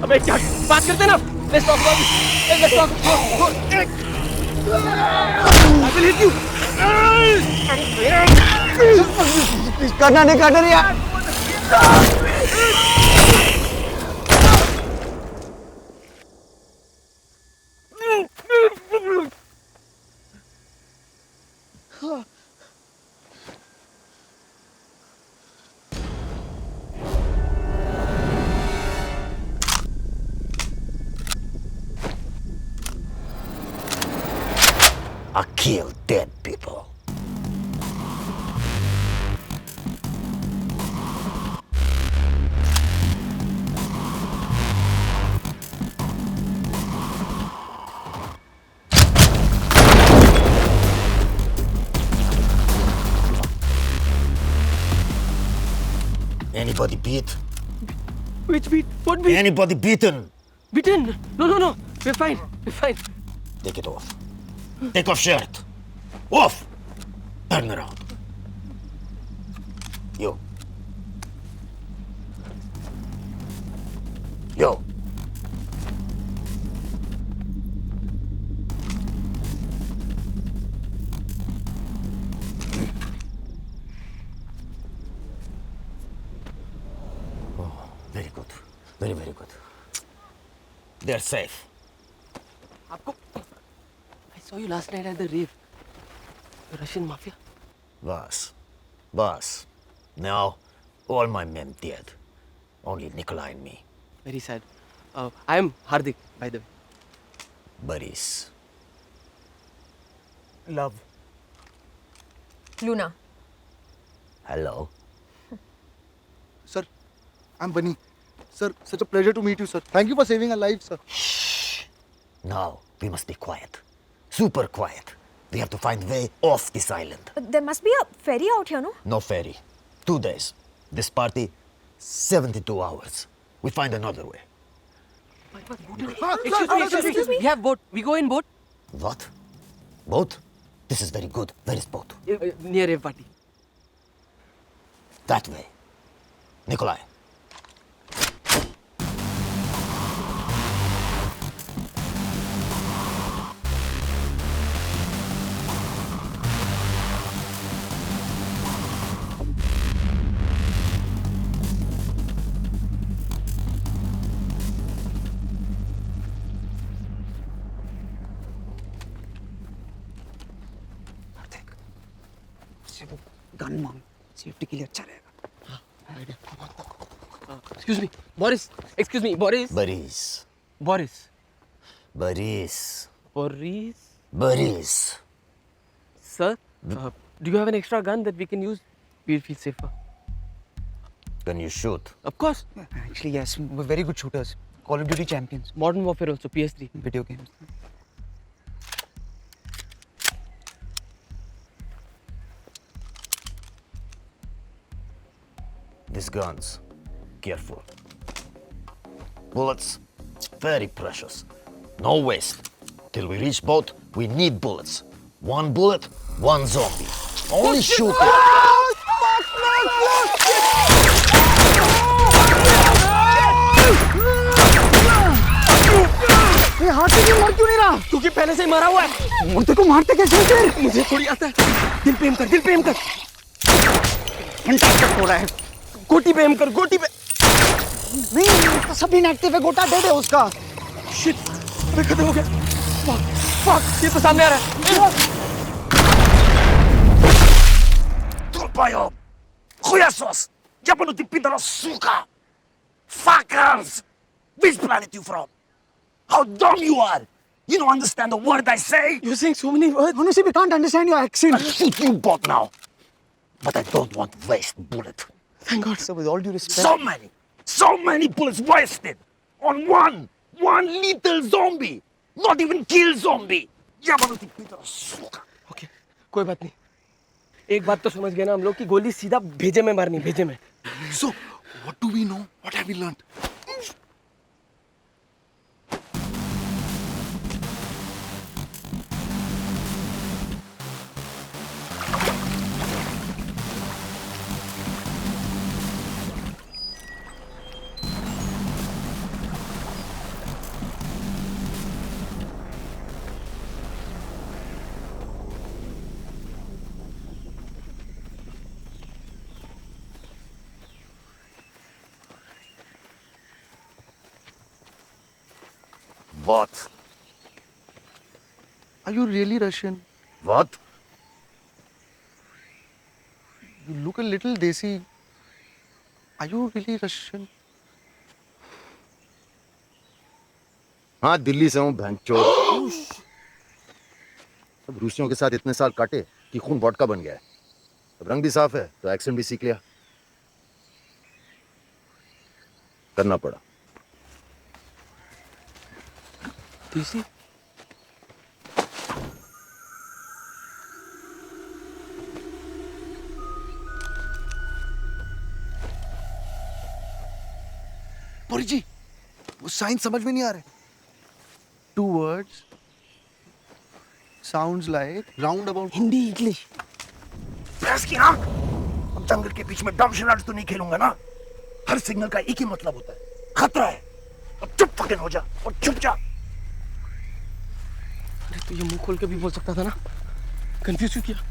अबे क्या बात करते ना? Let's talk about it. Let's talk. Go. I will hit you. करना नहीं काटर यार I kill dead people. Anybody beat? Which beat? What beat? Anybody beaten? Beaten? No. We're fine. We're fine. Take it off. Take off shirt. Off. Turn around. You. Yo. Oh, very good. Very, very good. They're safe. आपको I saw you last night at the rave. The Russian mafia. Boss. Now, all my men dead. Only Nikolai and me. Very sad. I am Hardik, by the way. Boris. love Luna. Hello. Sir, I'm Bunny. Sir, such a pleasure to meet you, sir. Thank you for saving our lives, sir. Now, we must be quiet. Super quiet. We have to find way off this island. There must be a ferry out here, no? No ferry. 2 days. This party, 72 hours. We find another way. Excuse me. We have boat. We go in boat. What? Boat? This is very good. Where is boat? Near rave party. That way. Nikolai. Gun मांग safety के लिए अच्छा रहेगा Excuse me. Boris. Excuse me. Boris. Boris. Boris. Boris. Boris. Boris. Sir, do you have an extra gun that we can use? We'll feel safer. Can you shoot? Of course. actually yes we're very good shooters Call of Duty champions Modern Warfare also. PS3. video games These guns. Careful. Bullets. Very precious. No waste. Till we reach boat, we need bullets. 1 bullet, 1 zombie. Only shoot it. ये हाथ से क्यों मर क्यों नहीं रहा क्योंकि पहले से ही मरा हुआ है। मुर्दे को मारते कैसे हैं फिर मुझे थोड़ी आता है। दिल पे एम कर। दिल पे एम कर। इंटैक्ट हो रहा है गोटी पे एम कर। गोटी पे। नहीं उसका सब इनएक्टिव है गोटा डेड है उसका शिट। अबे खत्म हो गया। फक। ये तो सामने आ रहा है। Trupaio! Chuyasos! Japanuti pindaro suka! Fuckers! Which planet you from? How dumb you are! You don't understand a word I say! You're saying so many words. honestly we can't understand your accent I'll shoot you both now! But I don't want to waste bullet. Thank God. so with all due respect So many bullets wasted! On one little zombie! Not even kill zombie! Japanuti pindaro suka! Okay. कोई बात नहीं। एक बात तो समझ गए ना हम लोग कि गोली सीधा भेजे में मारनी। भेजे में। So, what do we know? What have we learned? बहुत Are you really Russian? बहुत You look a little desi. Are you really Russian? हाँ दिल्ली से हूँ भैंचोद। अब रूसियों के साथ इतने साल काटे कि खून वोडका बन गया है। अब रंग भी साफ है तो एक्सेंट भी सीख लिया। करना पड़ा। देसी पुरी जी, वो साइंस समझ में नहीं आ रहे. 2 words sounds like roundabout. Hindi English press की नाम। अब जंगल के बीच में डम शरारत तो नहीं खेलूंगा ना। हर सिग्नल का एक ही मतलब होता है, खतरा है। अब चुप फकिंग हो जा और चुप जा। अरे तो ये मुंह खोल के भी बोल सकता था ना, कंफ्यूज क्यों किया?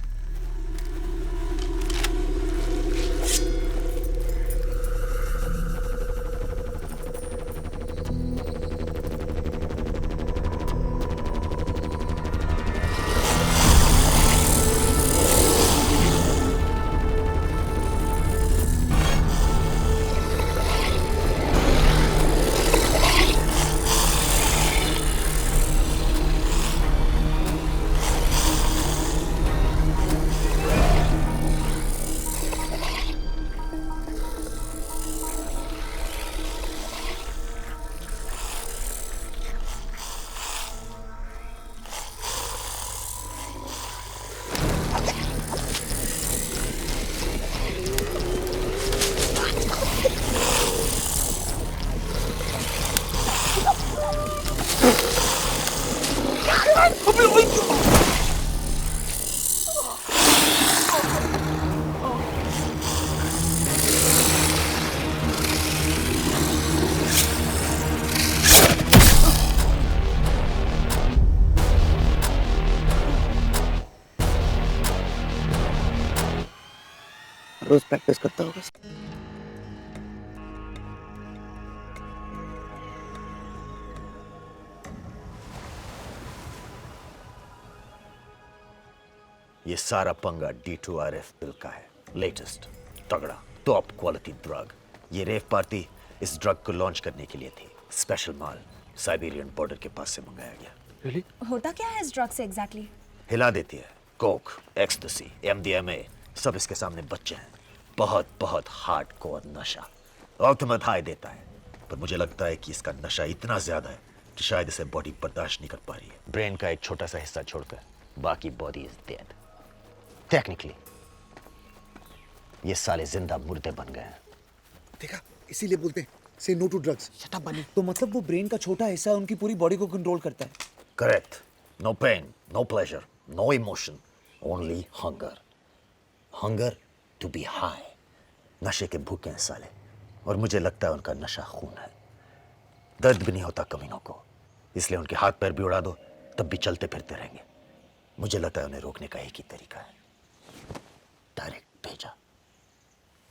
रोज प्रैक्टिस करता होगा. ये सारा पंगा D2RF बिल का है, लेटेस्ट तगड़ा टॉप क्वालिटी ड्रग। ये रेव पार्टी इस ड्रग को लॉन्च करने के लिए थी। स्पेशल माल साइबेरियन बॉर्डर के पास से मंगाया गया। Really? होता क्या है इस ड्रग से एग्जैक्टली? हिला देती है। कोक, एक्सटेसी, MDMA सब इसके सामने बच्चे हैं। बहुत बहुत हार्डकोर नशा, अल्टीमेट हाई देता है। पर मुझे लगता है कि इसका नशा इतना ज्यादा है कि शायद इसे बॉडी बर्दाश्त नहीं कर पा रही है। ब्रेन का एक छोटा सा हिस्सा छोड़कर बाकी बॉडी इज डेड। टेक्निकली ये साले जिंदा मुर्दे बन गए हैं। देखा, इसीलिए बोलते हैं say no to drugs. Shut up Bunny. तो मतलब वो ब्रेन का छोटा हिस्सा उनकी पूरी बॉडी को कंट्रोल करता है. Correct. No pain, no pleasure, no emotion, only hunger. Hunger to be high. नशे के भूखे हैं साले, और मुझे लगता है उनका नशा खून है। दर्द भी नहीं होता कमीनों को, इसलिए उनके हाथ पैर भी उड़ा दो तब भी चलते फिरते रहेंगे। मुझे लगता है उन्हें रोकने का एक ही तरीका है, डायरेक्ट भेजा।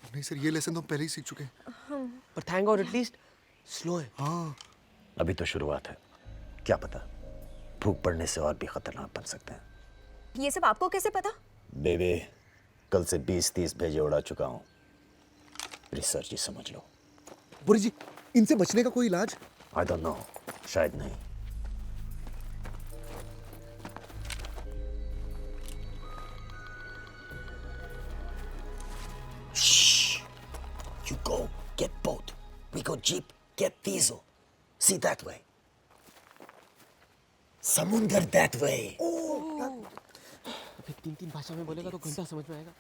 नहीं सर, ये लेसन तो हम पहले ही सीख चुके हैं. पर थैंक गॉड एटलीस्ट स्लो है. हाँ, अभी तो शुरुआत है, क्या पता भूख पड़ने से और भी खतरनाक बन सकते हैं। ये सब आपको कैसे पता? बेबे, कल से 20-30 भेजे उड़ा चुका हूं। रिसर्च ही समझ लो। पुरी जी, इनसे बचने का कोई इलाज? आई डोंट नो, शायद नहीं। You go get boat. We go jeep, get diesel. See that way. समुंदर that way. अबे 3 भाषा में बोलेगा तो घंटा समझ में आएगा.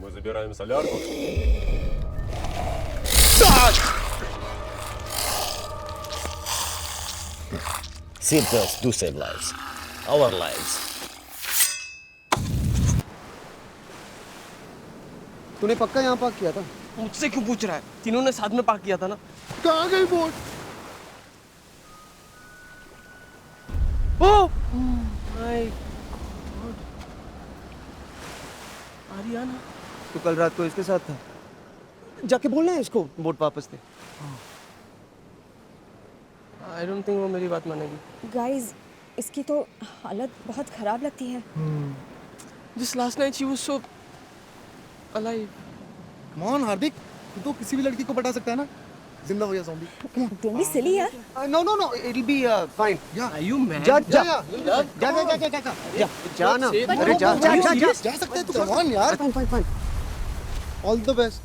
Мы забираем солярку. Seatbelts do save lives. Our lives. तूने पक्का यहाँ पार्क किया था? मुझसे क्यों पूछ रहा है? तीनों ने साथ में पार्क किया था ना। कहाँ गई boat? Oh my God, Ariana. तो कल रात को इसके साथ था। जाके बोलना है इसको बोट वापस दे। आई डोंट थिंक वो मेरी बात मानेगी। गाइस, इसकी तो हालत बहुत ख़राब लगती है। Just last night she was so alive. Come on, हार्दिक, तू तो किसी भी लड़की को पटा सकता है ना? जिंदा हो या ज़ॉम्बी? Don't be silly यार। No, it'll be fine. Are you mad? जा ना। अरे जा। जा सकते हैं तू, come on यार। Fine. All the best.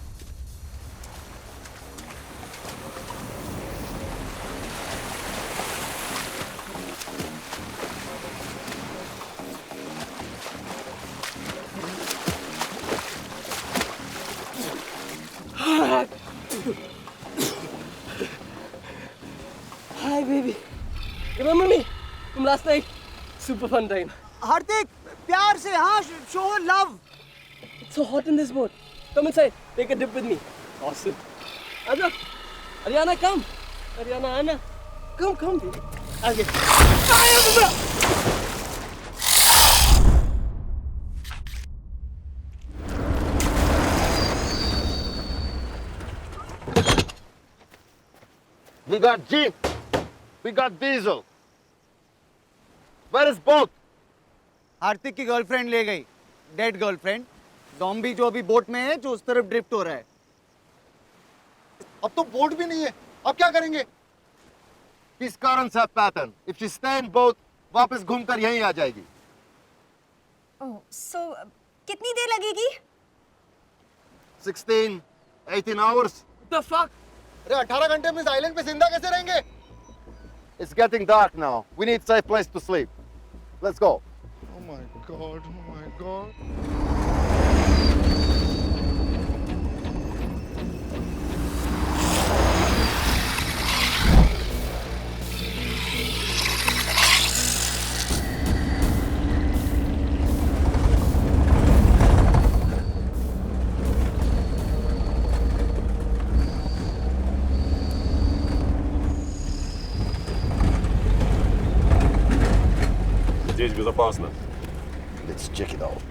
Hi baby. Remember me from last night? Super fun time. हार्दिक, प्यार से हाँ, show love. It's so hot in this boat. Come inside. Take a dip with me. Awesome. Aja. Ariana, come. Ariana, Anna. Come, baby. Aage. We got Jeep. We got Diesel. Where is boat? हार्दिक की girlfriend ले गई, dead girlfriend. Zombie जो अभी boat में है, जो उस तरफ ड्रिफ्ट हो रहा है। अब तो बोट भी नहीं है, अब क्या करेंगे? These currents have pattern. If she stay in boat, वापस घूमकर यहीं आ जाएगी। ओह, so कितनी देर लगेगी? 16, 18 hours. What the fuck? अरे 18 घंटे में इस आइलैंड पे जिंदा कैसे रहेंगे? It's getting dark now. We need safe place to sleep. Let's go. Oh my god. Здесь безопасно. Let's check it out.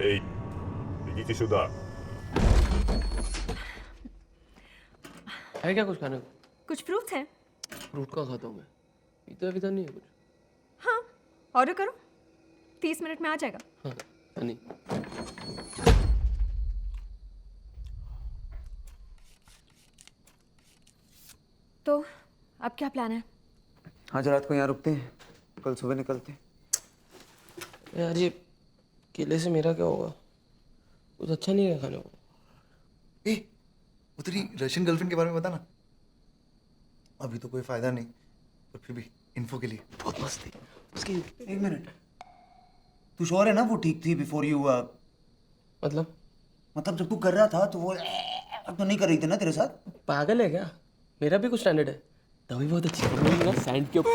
Эй, идите сюда. है क्या कुछ खाने को? कुछ फ्रूट्स हैं? फ्रूट का खाता हूँ मैं। पीता नहीं है कुछ। हाँ, ऑर्डर करो। 30 मिनट में आ जाएगा। हाँ, नहीं। तो अब क्या प्लान है? आज रात को यहाँ रुकते हैं, कल सुबह निकलते हैं। यार ये केले से मेरा क्या होगा? कुछ अच्छा नहीं है खाने को। ए, वो तेरी रशियन गर्लफ्रेंड के बारे में बता ना। अभी तो कोई फायदा नहीं, पर फिर भी इन्फो के लिए। बहुत मस्त थी उसकी। एक मिनट, तू श्योर है ना वो ठीक थी बिफोर यू? मतलब जब तू कर रहा था तो वो तो नहीं कर रही थी ना तेरे साथ? पागल है क्या? मेरा भी कुछ स्टैंडर्ड है। तभी बहुत अच्छी है ना सैंड के ऊपर।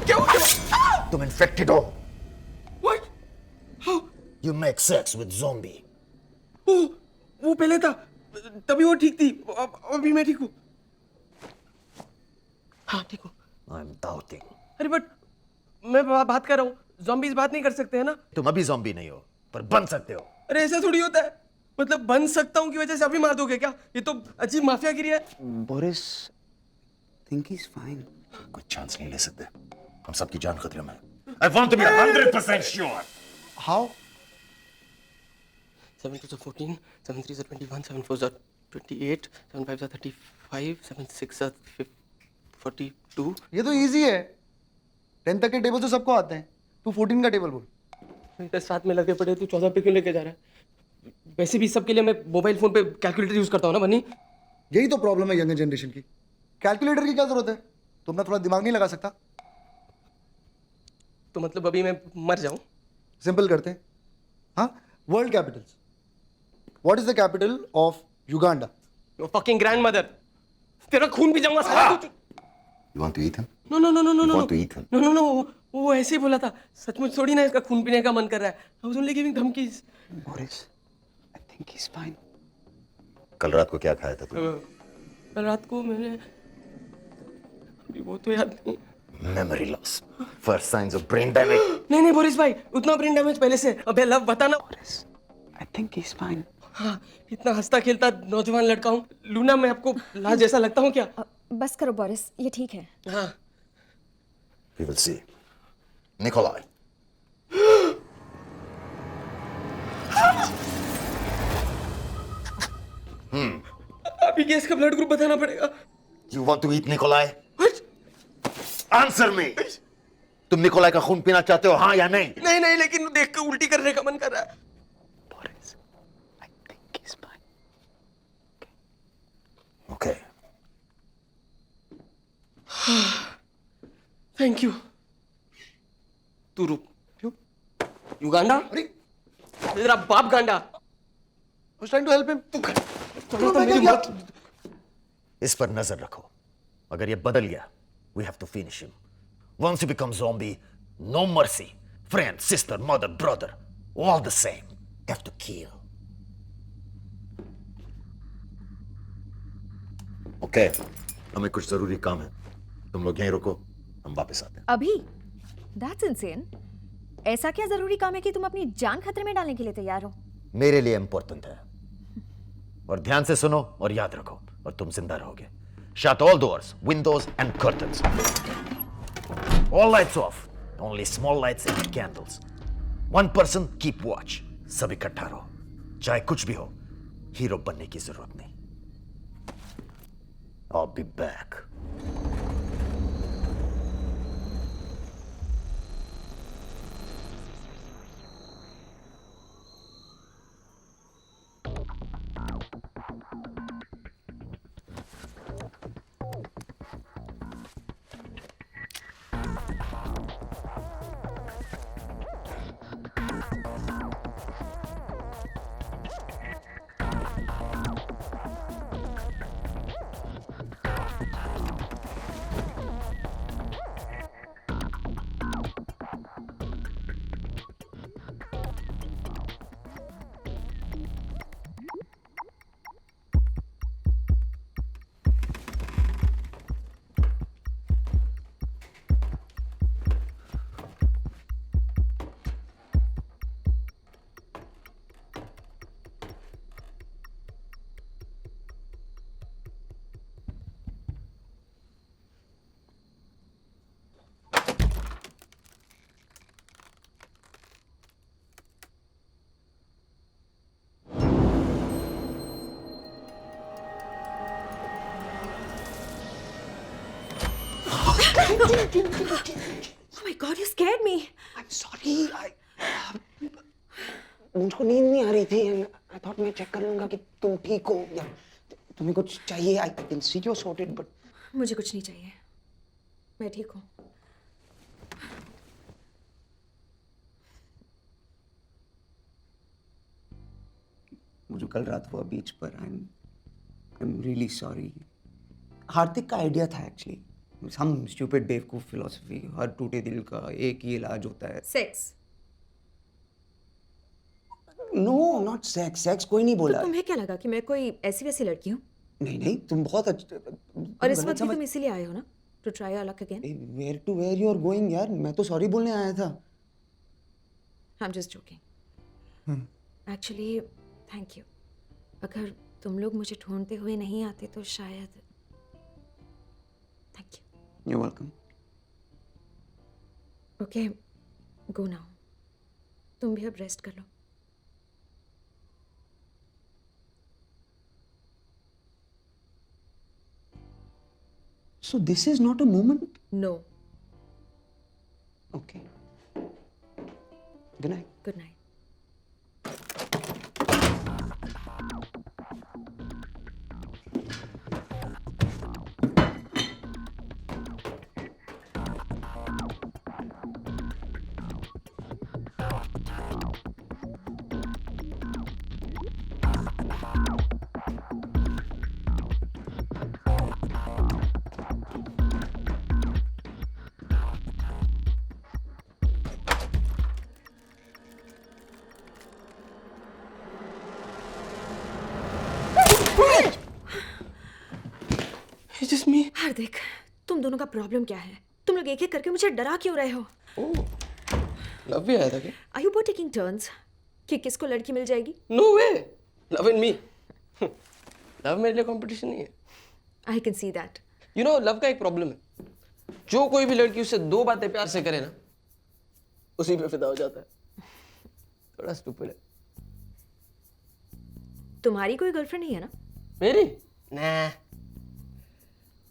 क्या? तुम infected हो। What? How? You make sex with zombie. वो पहले था, तभी वो ठीक थी। अभी मैं ठीक हूँ। हाँ ठीक हूँ। I'm doubting. अरे बट मैं बात कर रहा हूँ। ज़ॉम्बीज़ बात नहीं कर सकते हैं ना? तुम अभी zombie नहीं हो, पर बन सकते हो। अरे ऐसा थोड़ी होता है। मतलब बन सकता हूँ की वजह से अभी मार दोगे क्या? ये तो अजीब माफियागिरी है। Boris, think he's fine. कोई चांस नहीं ले सकते। हम सबकी जान खतरे में। I want to be 100% sure. How? 7 2s are 14, 7 3s are 21, 7 4s are 28, 7 5s are 35, 7 6s are 42. ये तो इजी है। 10 तक के टेबल तो सबको आते हैं। तू 14 का टेबल बोल। इधर साथ में लगे पड़े, तू 14 पे क्यों लेके जा रहा है? वैसे भी सबके लिए मैं मोबाइल फोन पे कैलकुलेटर यूज करता हूँ ना बनी। यही तो प्रॉब्लम है यंगर जनरेशन की। कैलकुलेटर की क्या जरूरत है? तुम ना थोड़ा दिमाग नहीं लगा सकता? तो मतलब अभी मैं मर जाऊं? सिंपल करते हैं। हाँ, world Capitals. What is the capital of Uganda? Your fucking grandmother. तेरा खून भी जाऊंगा साला तू। You want to eat him? No no no no no You no want to eat him? No no no वो ऐसे ही बोला था। सचमुच थोड़ी ना इसका खून पीने का मन कर रहा है। I was only giving धमकीज। Boris, I think he's fine. कल रात को क्या खाया था तू? कल रात को मैंने अभी वो तो याद नहीं। Memory loss. First signs of brain damage. नहीं बोरिस भाई, उतना ब्रेन डैमेज पहले से। अबे लव बता ना। Boris, I think he's fine. हाँ, इतना हंसता खेलता नौजवान लड़का हूँ। लूना, मैं आपको लाश जैसा लगता हूँ क्या? बस करो बोरिस, ये ठीक है। हाँ। We will see. Nikolai. अभी केस का ब्लड ग्रुप बताना पड़ेगा। You want to eat Nikolai? Answer me. तुम निकोलाई का खून पीना चाहते हो, हाँ या नहीं? नहीं, लेकिन देख के उल्टी करने का मन कर रहा है। Boris, I think he's fine. Okay. Thank you. तू रुक। क्यों? युगांडा? अरे, तेरा बाप गांडा। I was trying to help him. तो मेरी मौत। इस पर नजर रखो। अगर ये बदल गया, we have to finish him. Once you become zombie, no mercy. Friend, sister, mother, brother, all the same. You have to kill. Okay. हमें कुछ जरूरी काम है। तुम लोग यहीं रुको, हम वापस आते हैं। अभी? That's insane. ऐसा क्या जरूरी काम है कि तुम अपनी जान खतरे में डालने के लिए तैयार हो? मेरे लिए इंपॉर्टेंट है। और ध्यान से सुनो और याद रखो, और तुम जिंदा रहोगे। Shut all doors, windows and curtains. All lights off. Only small lights and candles. One person keep watch. सब इकट्ठा रहो। चाहे कुछ भी हो, हीरो बनने की जरूरत नहीं। I'll be back. Oh my God, you scared me. I'm sorry. मुझको नींद नहीं आ रही थी। I thought मैं चेक कर लूंगा कि तुम ठीक हो या तुम्हें कुछ चाहिए। I can see you're sorted, but मुझे कुछ नहीं चाहिए, मैं ठीक हूँ। मुझे कल रात हुआ बीच पर। I'm really sorry. हार्दिक का आइडिया था एक्चुअली। सम स्टूपिड बेवकूफ फिलॉसफी। हर टूटे दिल का एक ही इलाज होता है। Sex? No, not sex. Sex कोई नहीं बोला। तो तुम्हें क्या लगा कि मैं कोई ऐसी वैसी लड़की हूँ? नहीं, तुम बहुत और इस वक्त भी तुम इसीलिए आए हो ना? To try your luck again? Where you are going यार? मैं तो सॉरी बोलने आया था। I am just joking. Actually thank you. अगर तुम लोग मुझे ढूंढते हुए नहीं आते तो शायद। Thank you. You're welcome. Okay, go now. तुम भी अब रेस्ट कर लो। So this is not a moment? No. Okay. Good night. Good night. It's just me. Hardik, तुम दोनों का प्रॉब्लम क्या है? तुम लोग एक एक करके मुझे डरा क्यों रहे हो? लव भी आया था क्या? Are you both taking turns? कि किसको लड़की मिल जाएगी? No way. Love and me. Love मेरे लिए कंपटीशन नहीं है. I can see that. You know, love का एक प्रॉब्लम है. जो कोई भी लड़की उससे 2 बातें प्यार से करे ना, उसी पे फिदा हो जाता है. थोड़ा स्टूपिड है. तुम्हारी कोई गर्लफ्रेंड नहीं है ना? मेरी? nah.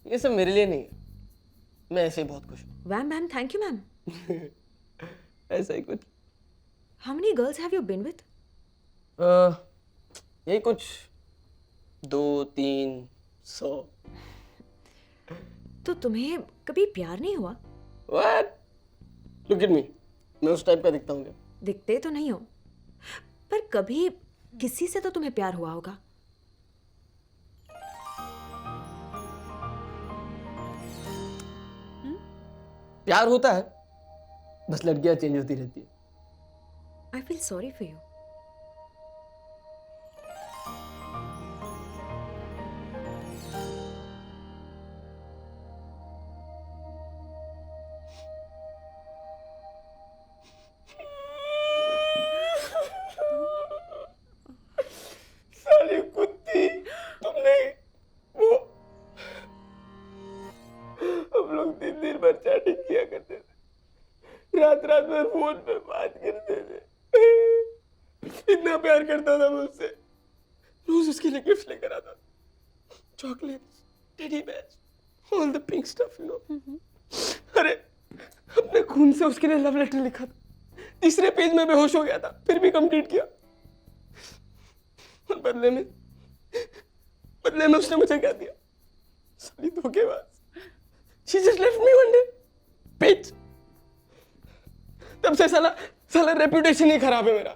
ये सब मेरे लिए नहीं है. मैं ऐसे ही बहुत खुश हूँ. Wham ma'am, thank you ma'am. ऐसा ही कुछ. How many girls have you been with? यही कुछ 2-3-100. तो तुम्हें कभी प्यार नहीं हुआ? What? Look at me. मैं उस टाइप का दिखता हूँ क्या? दिखते तो नहीं हो, पर कभी किसी से तो तुम्हें प्यार हुआ होगा. प्यार होता है, बस लड़कियां चेंज होती रहती है. I feel sorry for you. साली कुत्ती, तुमने वो हम लोग दिन भर चैटिंग किया करते थे, रात भर फोन पे बात करते थे. इतना प्यार करता था मैं उससे. रोज उसके लिए गिफ्ट लेकर आता, chocolates, teddy bears, all the pink stuff, you know. अरे अपने खून से उसके लिए लव लेटर लिखा था. 3रे पेज में बेहोश हो गया था, फिर भी कंप्लीट किया. और बदले में उसने मुझे क्या दिया? साली धोखेबाज. She just left me one day. Bitch. तब से साला रेपुटेशन ही खराब है मेरा.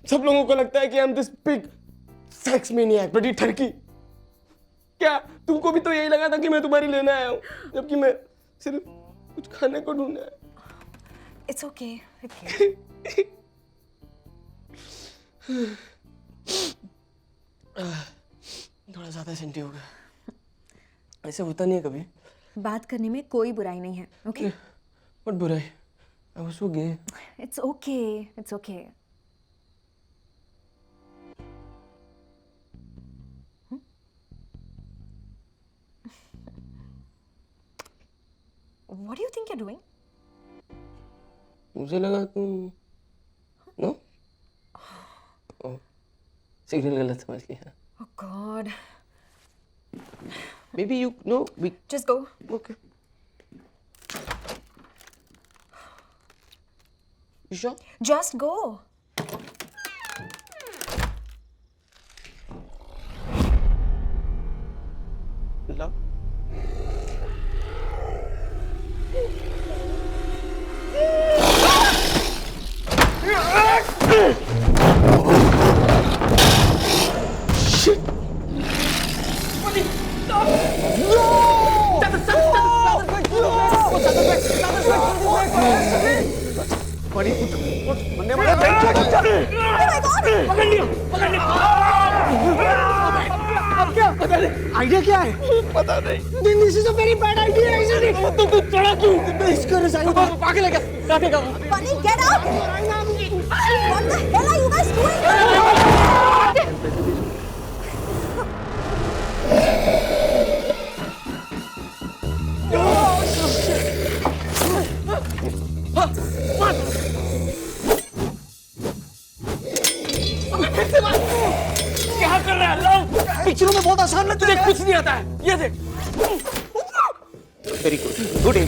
सब लोगों को लगता है कि I'm this big sex maniac, बड़ी ठरकी. क्या तुमको भी तो यही लगा था कि मैं तुम्हारी लेने आया हूँ, जबकि मैं सिर्फ कुछ खाने को ढूंढने आया. It's okay. Okay. थोड़ा ज्यादा सेंटी हो गया. ऐसे होता नहीं है कभी. बात करने में कोई बुराई नहीं है. Okay? What बुराई? I was so gay. It's okay. It's okay. What do you think you're doing? मुझे लगा तुम नो सिग्नल गलत समझ लिया. Oh God. Maybe you know we Just go. okay. You sure? Just go. Love. Shit. Idea क्या है? पता नहीं. This is a very bad idea, isn't it? तू चढ़ा क्यों? इसका रिजाइन पागल है क्या? राधे का. Bunny, get up! What the hell are you guys doing? क्या कर रहा है? लव पिक्चरों में बहुत आसान लगता है. तुझे कुछ नहीं आता है. ये देख. Very good. Good um.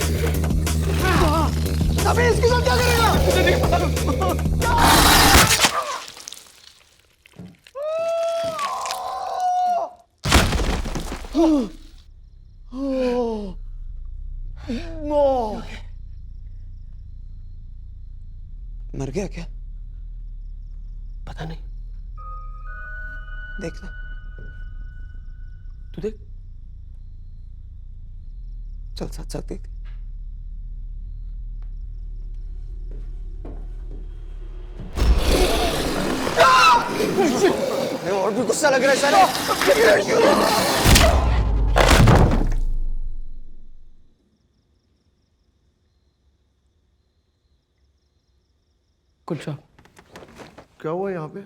अबे इसके साथ क्या करेगा? मुझे नहीं पता. मर गया क्या? पता नहीं, देख ले। तू देख। चल साथ साथ देख। और भी गुस्सा लग रहा है सारे। कुलचा, क्या हुआ यहाँ पे?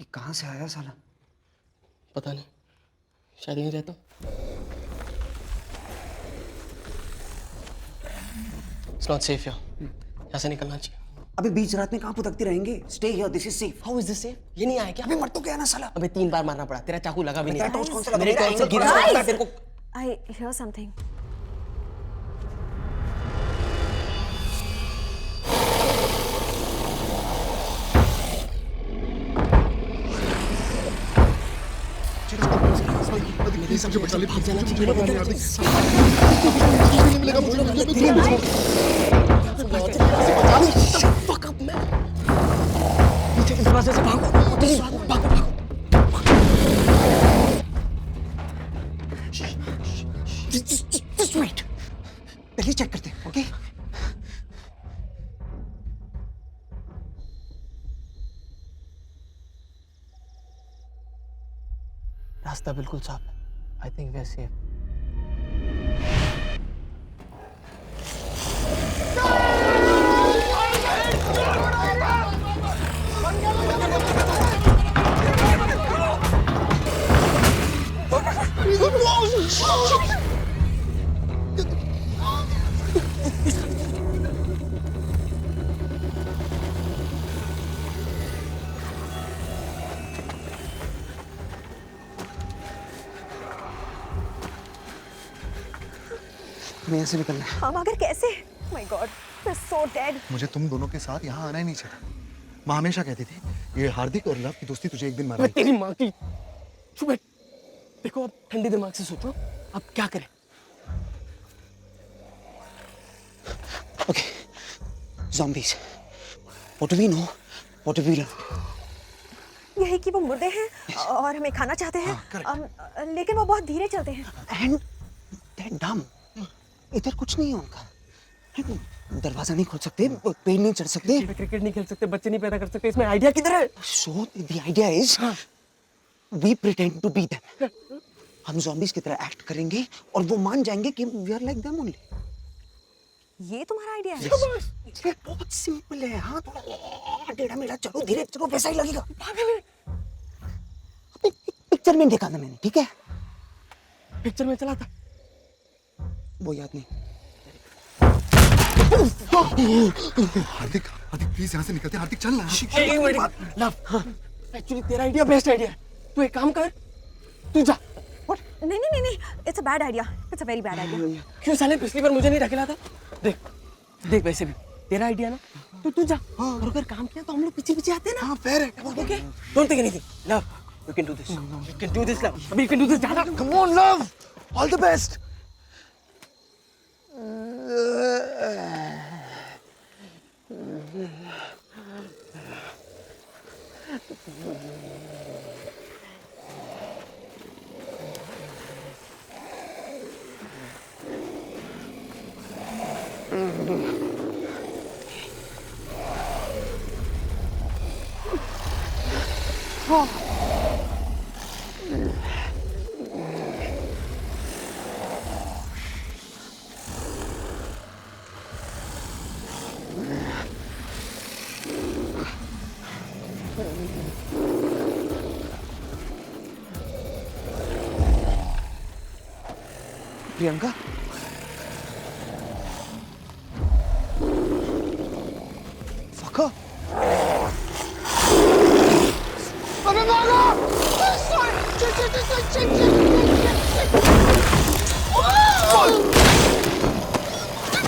ये कहाँ से आया साला? पता नहीं, शायद यहीं रहता हूँ। It's not safe here. यहाँ से निकलना चाहिए। अबे बीच रात में कहाँ पुतकते रहेंगे? Stay here. This is safe. How is this safe? ये नहीं आया क्या? अबे मर तो गया ना साला। अबे 3 बार मारना पड़ा, तेरा चाकू लगा भी नहीं। तेरा टॉर्च कौन सा लगा? मेरे मेरा टॉर्च से एंगल गिरा कौन सा था लगा? तेरे को। I hear something. मुझे बचा ले, भाग जाना चाहिए। मिलेगा मुझे। Fuck up, man. नीचे इस दरवाजे से भागो। भागो। Just wait. पहले चेक करते हैं, ओके? रास्ता बिल्कुल साफ है। I think we are safe. हमें यहाँ से निकलना है। हम अगर कैसे? My God, we're so dead. मुझे तुम दोनों के साथ यहाँ आना ही नहीं चाहिए। माँ हमेशा कहती थी ये हार्दिक और लव की दोस्ती तुझे एक दिन मारा। तेरी माँ की। चुप बैठ। देखो अब ठंडे दिमाग से सोचो, अब क्या करें? Okay. Zombies. What do we know? What do we learn? ये है कि वो मुर्दे हैं और हमें खाना चाहते हैं, लेकिन वो बहुत धीरे चलते हैं। And they're dumb. इधर कुछ नहीं है उनका। दरवाजा नहीं खोल सकते, पेड़ नहीं चढ़ सकते, क्रिकेट नहीं खेल सकते, बच्चे नहीं पैदा कर सकते। इसमें आइडिया किधर है? So the idea is we pretend to be them. हम zombies की तरह एक्ट करेंगे और वो मान जाएंगे कि we are like them only. ये तुम्हारा आइडिया है? ये बहुत सिंपल है। हाँ थोड़ा टेढ़ा मेढ़ा चलो, धीरे चलो, वैसा ही लगेगा। पिक्चर में देखा था मैंने, ठीक है? पिक्चर में चला था, वो याद नहीं। हार्दिक प्लीज यहाँ से निकलते। हार्दिक चल ना। लव, एक्चुअली तेरा आइडिया बेस्ट आइडिया है। तू एक काम कर, तू जा। नहीं, it's a bad idea. It's a very bad idea. क्यों साले पिछली बार मुझे नहीं ढकेला था? देख वैसे भी तेरा आइडिया ना, तू जा। और अगर काम किया तो हम लोग पीछे आते हैं ना। हाँ fair है। Okay? Don't think anything. Love, you can do this. You can do this, love. अभी you can do this. जाना। Come on love, all the best. Priyanka, फका, अबे भागो!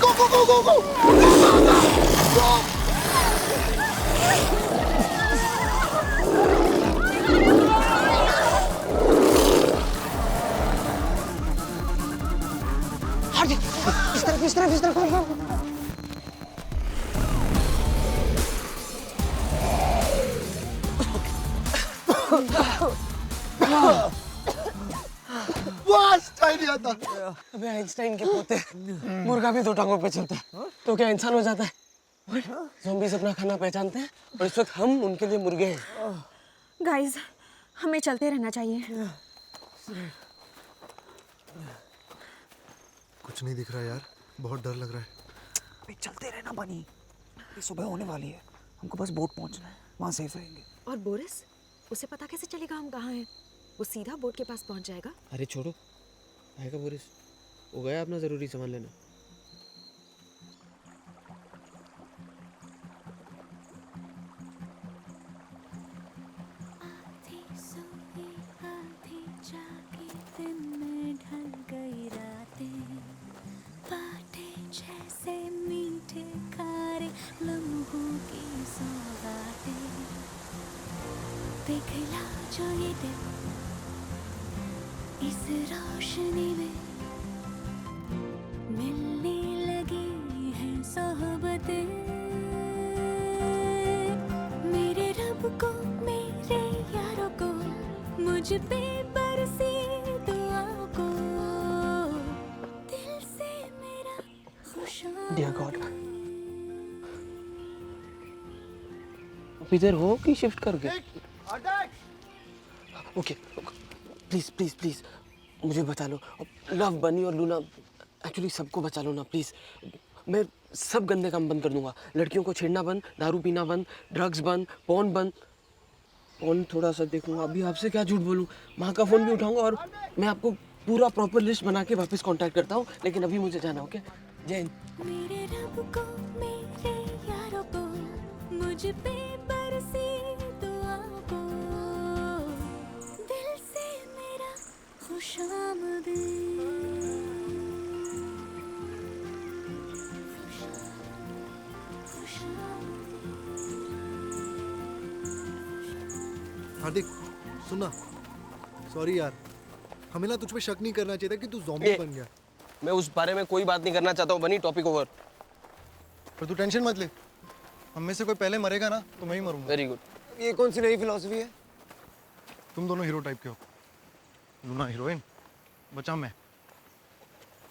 Go! go, go! इस तरफ बस आइडिया था। अबे आइंस्टाइन के पोते मुर्गा भी 2 टांगों पे चलता है तो क्या इंसान हो जाता है? ज़ॉम्बीज़ अपना खाना पहचानते हैं और इस वक्त हम उनके लिए मुर्गे हैं। गाइस, हमें चलते रहना चाहिए। कुछ नहीं दिख रहा यार, बहुत डर लग रहा है। चलते रहना बनी, ये सुबह होने वाली है, हमको बस बोट पहुंचना है, वहाँ सेफ रहेंगे। और बोरिस, उसे पता कैसे चलेगा हम कहाँ हैं? वो सीधा बोट के पास पहुंच जाएगा। अरे छोड़ो, आएगा बोरिस, वो गया अपना ज़रूरी सामान लेना। इस रोशनी में मिलने लगी है सोहबतें, मेरे रब को मेरे यारों को मुझ पे बरसी दुआओं को, दिल से मेरा खुशामद। डियर गॉड, इधर हो कि शिफ्ट करके? ओके, प्लीज प्लीज प्लीज मुझे बचा लो। लव, बनी और लूना, एक्चुअली सबको बचा लो ना प्लीज। मैं सब गंदे काम बंद कर दूंगा, लड़कियों को छेड़ना बंद, दारू पीना बंद, ड्रग्स बंद, पॉर्न बंद। पॉर्न थोड़ा सा देखूंगा, अभी आपसे क्या झूठ बोलूं, माँ का फोन भी उठाऊंगा और मैं आपको पूरा प्रॉपर लिस्ट बना के वापस कांटेक्ट करता हूँ, लेकिन अभी मुझे जाना। ओके, जय हिंद। मेरे रब को मेरे यारों को मुझ पे बरसी दुआओं को, दिल से मेरा खुशामदीद। हार्दिक सुनना, सॉरी यार, हमें ना तुझ पे शक नहीं करना चाहिए था कि तू ज़ॉम्बी बन गया। मैं उस बारे में कोई बात नहीं करना चाहता हूँ बनी, टॉपिक ओवर। पर तू टेंशन मत ले, हम में से कोई पहले मरेगा ना तो मैं ही मरूंगा। Very good. ये कौन सी नई फिलॉसफी है? तुम दोनों हीरो टाइप के हो, लूना हीरोइन, बचा मैं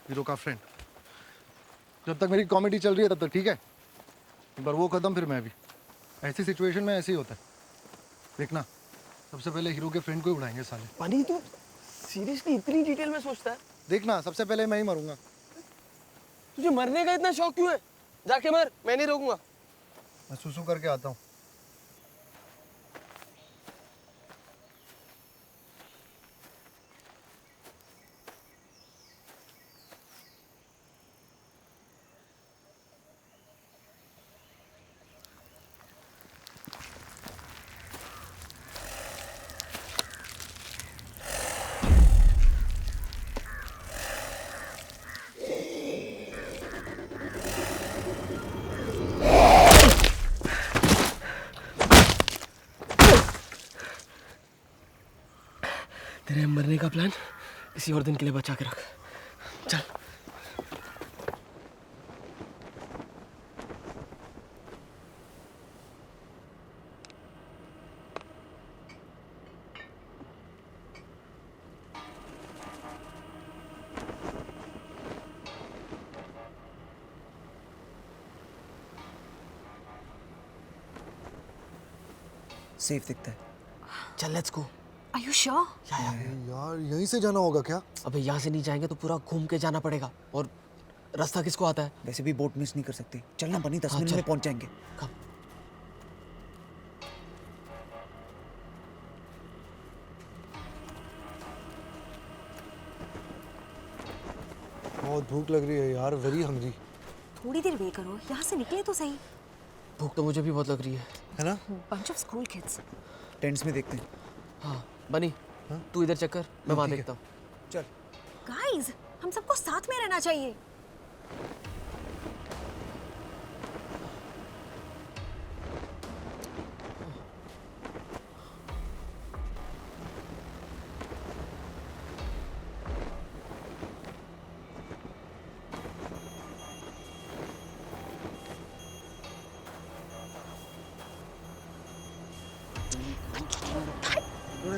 हीरो का फ्रेंड। जब तक मेरी कॉमेडी चल रही है तब तक ठीक है, एक बार वो खत्म फिर मैं भी। ऐसी सिचुएशन में ऐसे ही होता है, देखना सबसे पहले हीरो के फ्रेंड को ही उड़ाएंगे साले। पानी, तू सीरियसली इतनी डिटेल में सोचता है? देखना सबसे पहले मैं ही मरूंगा। तुझे मरने का इतना शौक क्यों है? जाके मर, मैं नहीं रोकूंगा। मैं सुसु करके आता हूँ। तेरे मरने का प्लान किसी और दिन के लिए बचा के रख। चल। सेफ दिखता है। चल let's go. Are you sure? यार यहीं से जाना होगा क्या? अबे यहाँ से नहीं जाएंगे तो पूरा घूम के जाना पड़ेगा, और रास्ता किसको आता है? वैसे भी बोट मिस नहीं कर सकती। चलना बनी, 10 हाँ, मिनट चल। में पहुंच जाएंगे। कब? बहुत भूख लग रही है यार, वेरी हंग्री। थोड़ी देर वेट करो, यहाँ से निकले तो सही। भूख तो मुझे भी बहुत लग रही है ना? Bunch of school kids. Tents में देखते हैं। हाँ बनी, तू इधर चेक कर, मैं वहाँ देखता हूँ। चल। Guys, हम सबको साथ में रहना चाहिए।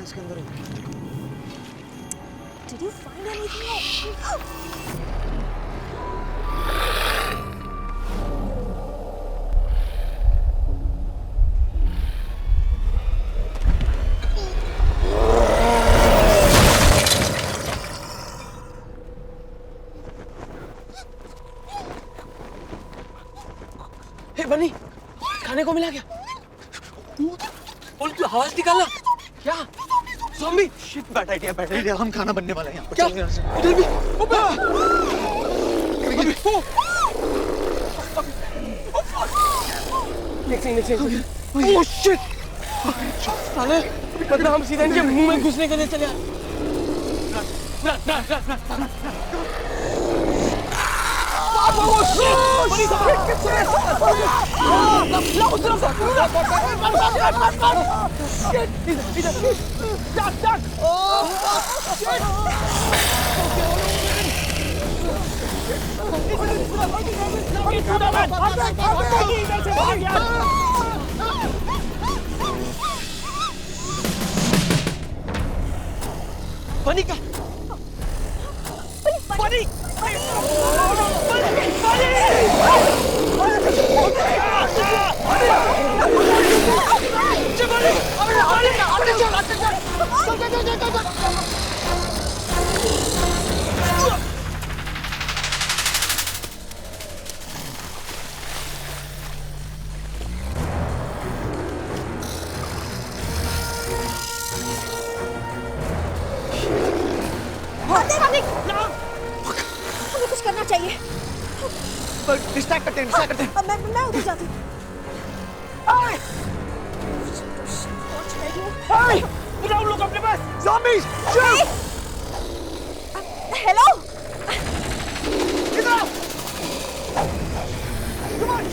इसके अंदर होगी। Did you find anything? हे बनी, खाने को मिला क्या? बोल, तू आवाज निकालना। क्या? ज़ॉम्बी? शिट, बैड आइडिया, हम खाना बनने वाले हैं यहाँ पर। क्या? चलो यहाँ से। उधर भी। नेक्स्ट। Oh shit! साले, मतलब हम सीधा इनके मुंह में घुसने के लिए चले आए। बनी का बनी हमें कुछ करना चाहिए। डिस्ट्रैक्ट करते हैं। अब मैं उधर जाती हूँ। बुलाओ लोग अपने पास। Zombies! Hello. Get out! Come on!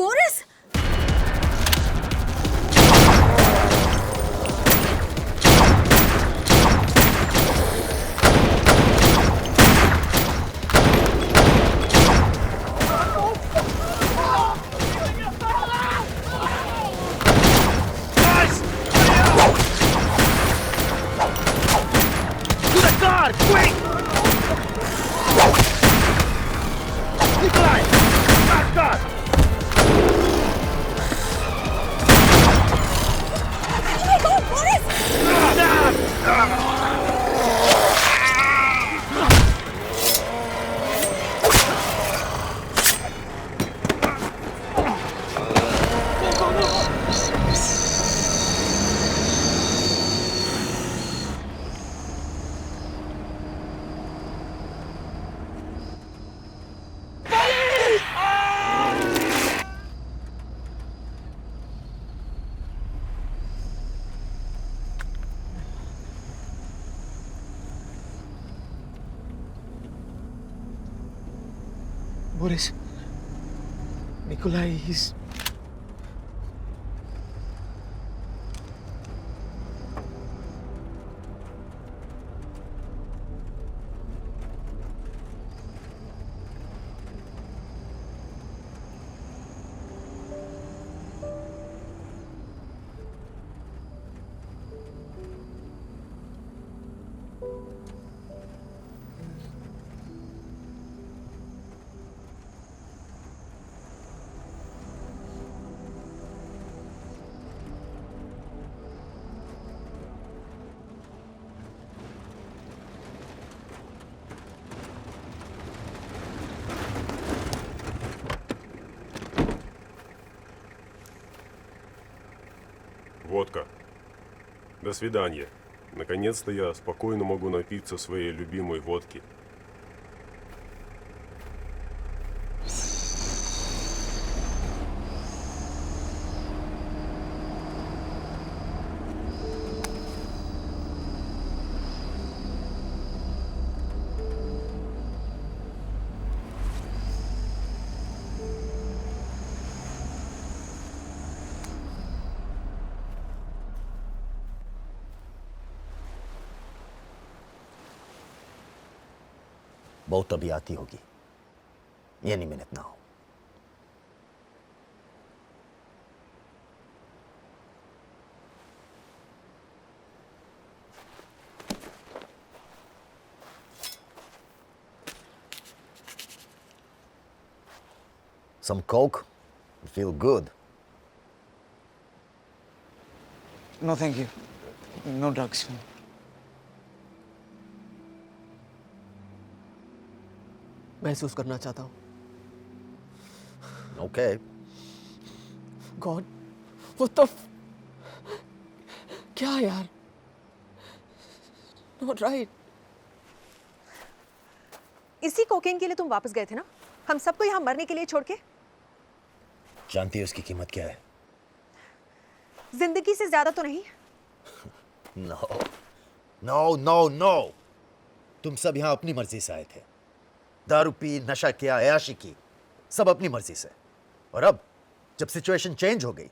Boris, Boris, Nikolai, he's... Водка. До свидания. Наконец-то я спокойно могу напиться своей любимой водки. बहुत अभी आती होगी any minute now. Some coke? Feel good. No, thank you. No drugs. महसूस करना चाहता हूँ. Okay. God, what the क्या यार? Not right. इसी कोकेन के लिए तुम वापस गए थे ना? हम सबको यहाँ मरने के लिए छोड़ के? जानती है उसकी कीमत क्या है? जिंदगी से ज्यादा तो नहीं? No. No, no, no. तुम सब यहाँ अपनी मर्जी से आए थे. दारू पी, नशा किया, अयाशी की, सब अपनी मर्जी से. और अब जब सिचुएशन चेंज हो गई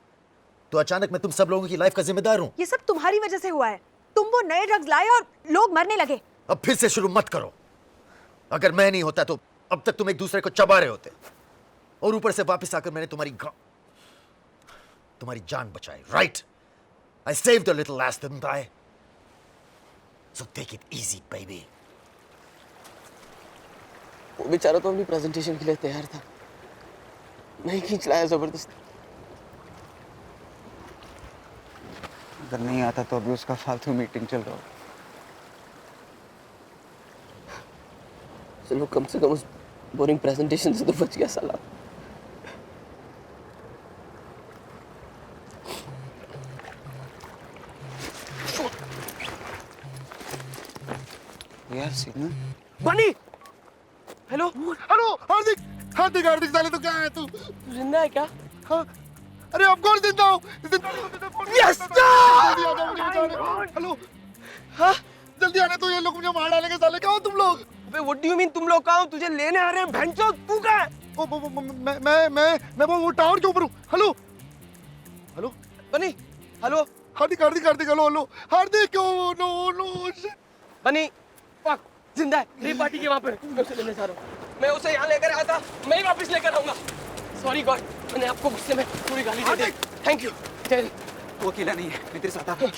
तो अचानक मैं तुम सब लोगों की लाइफ का जिम्मेदार हूं. ये सब तुम्हारी वजह से हुआ है. तुम वो नए ड्रग्स लाए और लोग मरने लगे. अब फिर से शुरू मत करो. अगर मैं नहीं होता तो अब तक तुम एक दूसरे को चबा रहे होते. और ऊपर से वापस आकर मैंने तुम्हारी जान बचाई. Right? I saved a little last, didn't I? So take it easy, baby. वो बेचारा तो अपनी प्रेजेंटेशन के लिए तैयार था. नहीं खींच लाया जबरदस्ती. अगर नहीं आता तो अभी उसका फालतू मीटिंग चल रहा हो. चलो कम से कम उस बोरिंग प्रेजेंटेशन से तो बच गया साला. यार सिग्नल. बनी. हेलो. हेलो हार्दिक. हार्दिक हार्दिक साले तू कहाँ है तू? जिंदा है क्या? हाँ. अरे अब कौन जिंदा हूँ? Yes, जल्दी आ जाओ मुझे बचाने. हेलो. हाँ. जल्दी आने तो ये लोग मुझे मार डालेंगे साले. कहाँ हो तुम लोग? अबे व्हाट डू यू मीन तुम लोग कहाँ हो? तुझे लेने आ रहे हैं. भैंचो तू कहाँ है? मैं वो टावर के ऊपर हूँ. Hello. Hello. Bunny. Hello. Hardik Hardik Hardik. Hello hello. Hardik. No no. Bunny. Fuck. जिंदा है. रे पार्टी के वहाँ पर. मैं उसे लेने जा रहा हूँ. मैं उसे यहाँ लेकर आया था. मैं ही वापस लेकर आऊँगा. Sorry God. मैंने आपको गुस्से में पूरी गाली दे दी. Thank you. चल. वो अकेला नहीं है. मैं तेरे साथ आ रहा हूँ.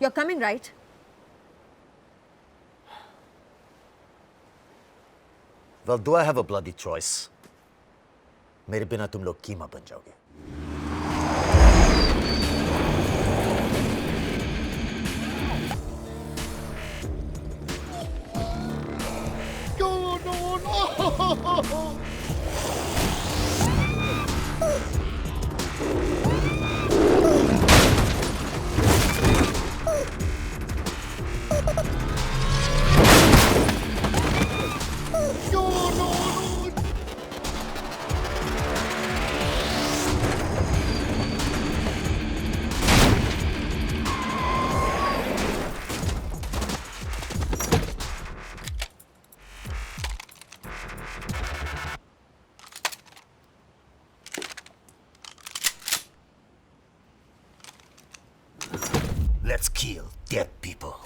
You're coming, right? Well, do I have a bloody choice? मेरे बिना तुम लोग कीमा बन जाओगे. No. Let's kill dead people.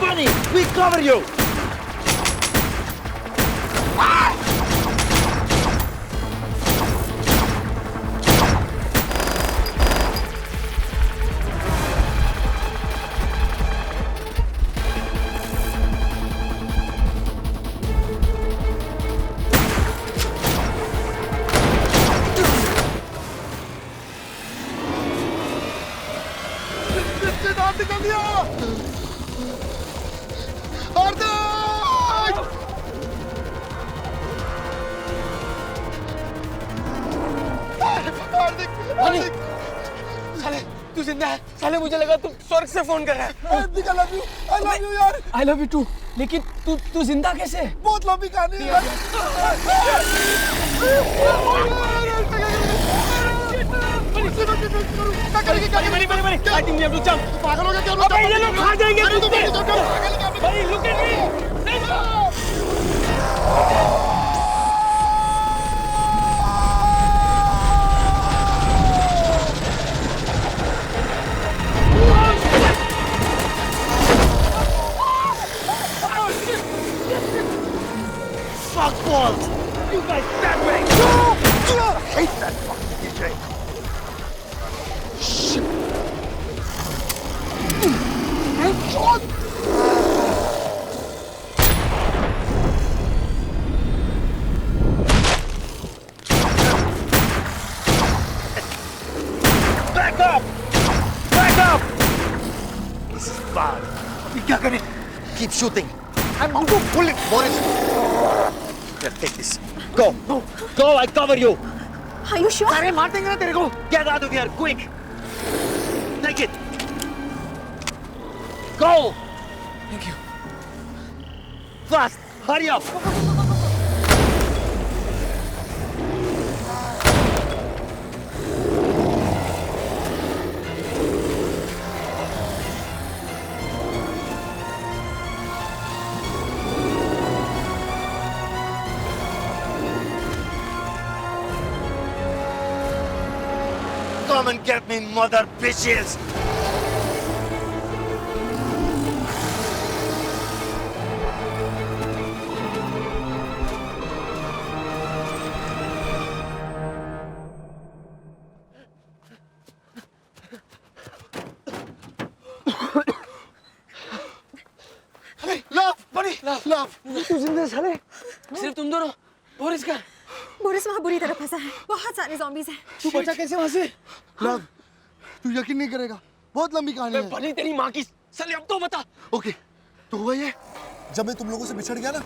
Bunny, we cover you. निकल दिया हार्दिक हार्दिक हार्दिक साले तू जिंदा है साले मुझे लगा तू स्वर्ग से फोन कर रहा है हार्दिक आई लव यू यार आई लव यू टू लेकिन तू जिंदा कैसे है बहुत लंबी कहानी है यार पागल हो गया क्या अबे ये लोग खा जाएंगे भाई look at me Fuck balls. You guys that way. I hate that fucking DJ. Shit. Headshot. Back up. Back up. This is bad. We क्या करें? Keep shooting. I'm out of bullet, Boris. Here, take this. Go. Go, I cover you. Are you sure? अरे मार देंगे ना तेरे को. Get out of here, quick. Take it. Go. Thank you Fast. Hurry up. Come and get me, mother bitches! तू जिंदा है साले सिर्फ तुम दोनों बोरिस का बोरिस वहाँ बुरी तरह फंसा है बहुत सारे zombies हैं तू बचा कैसे वहां से लव तू यकीन नहीं करेगा बहुत लंबी कहानी है बनी तेरी माँ की साले अब तो बता ओके तो हुआ ये जब मैं तुम लोगों से बिछड़ गया ना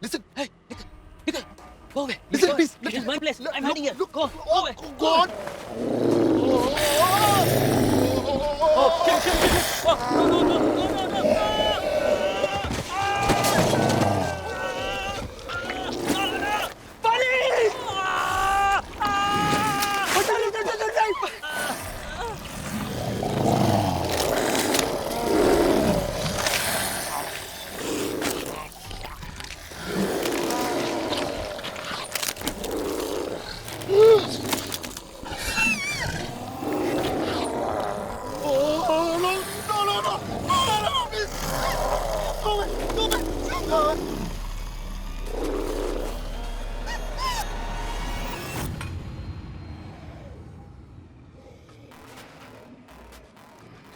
listen go away listen please this is my place I'm hiding here look go away God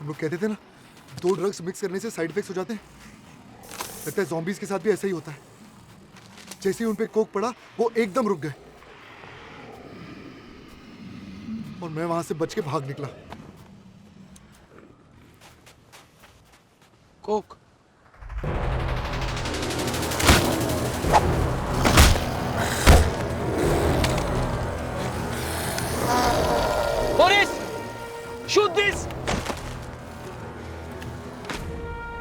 तुम लोग कहते थे ना 2 ड्रग्स मिक्स करने से साइड इफेक्ट्स हो जाते हैं लगता है ज़ॉम्बीज के साथ भी ऐसा ही होता है जैसे ही उन पे कोक पड़ा वो एकदम रुक गए और मैं वहां से बच के भाग निकला Coke Boris shoot this